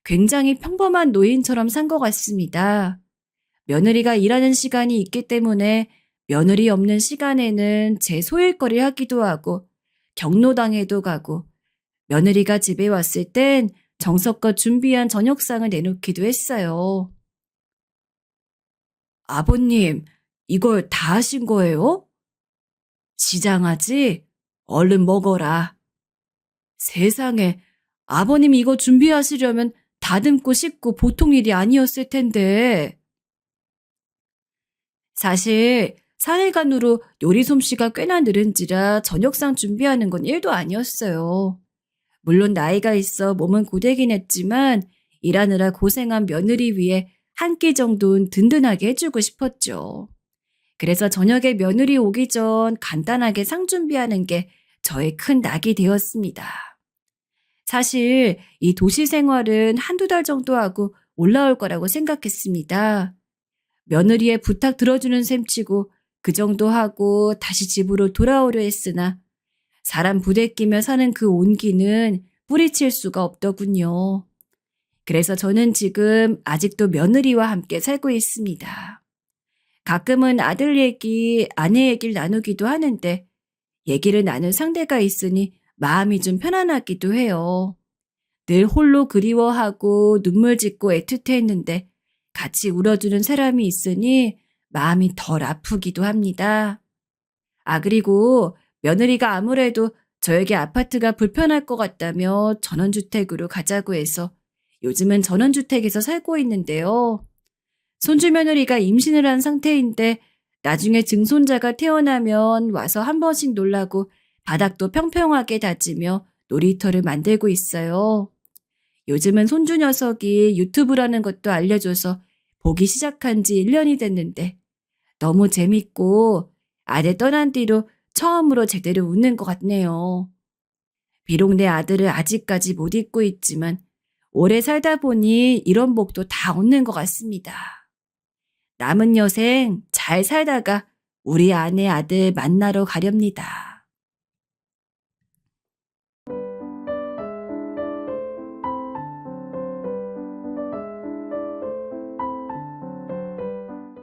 굉장히 평범한 노인처럼 산 것 같습니다. 며느리가 일하는 시간이 있기 때문에 며느리 없는 시간에는 제 소일거리 하기도 하고 경로당에도 가고 며느리가 집에 왔을 땐 정성껏 준비한 저녁상을 내놓기도 했어요. 아버님, 이걸 다 하신 거예요? 지장하지? 얼른 먹어라. 세상에, 아버님 이거 준비하시려면 다듬고 씻고 보통 일이 아니었을 텐데. 사실 사내간으로 요리 솜씨가 꽤나 늘은지라 저녁상 준비하는 건 일도 아니었어요. 물론 나이가 있어 몸은 고되긴 했지만 일하느라 고생한 며느리 위해 한 끼 정도는 든든하게 해주고 싶었죠. 그래서 저녁에 며느리 오기 전 간단하게 상 준비하는 게 저의 큰 낙이 되었습니다. 사실 이 도시 생활은 한두 달 정도 하고 올라올 거라고 생각했습니다. 며느리의 부탁 들어주는 셈치고 그 정도 하고 다시 집으로 돌아오려 했으나 사람 부대끼며 사는 그 온기는 뿌리칠 수가 없더군요. 그래서 저는 지금 아직도 며느리와 함께 살고 있습니다. 가끔은 아들 얘기, 아내 얘기를 나누기도 하는데 얘기를 나눌 상대가 있으니 마음이 좀 편안하기도 해요. 늘 홀로 그리워하고 눈물 짓고 애틋해했는데 같이 울어주는 사람이 있으니 마음이 덜 아프기도 합니다. 아, 그리고 며느리가 아무래도 저에게 아파트가 불편할 것 같다며 전원주택으로 가자고 해서 요즘은 전원주택에서 살고 있는데요. 손주 며느리가 임신을 한 상태인데 나중에 증손자가 태어나면 와서 한 번씩 놀라고 바닥도 평평하게 다지며 놀이터를 만들고 있어요. 요즘은 손주 녀석이 유튜브라는 것도 알려줘서 보기 시작한 지 1년이 됐는데 너무 재밌고 아들 떠난 뒤로 처음으로 제대로 웃는 것 같네요. 비록 내 아들을 아직까지 못 잊고 있지만 오래 살다 보니 이런 복도 다 얻는 것 같습니다. 남은 여생 잘 살다가 우리 아내 아들 만나러 가렵니다.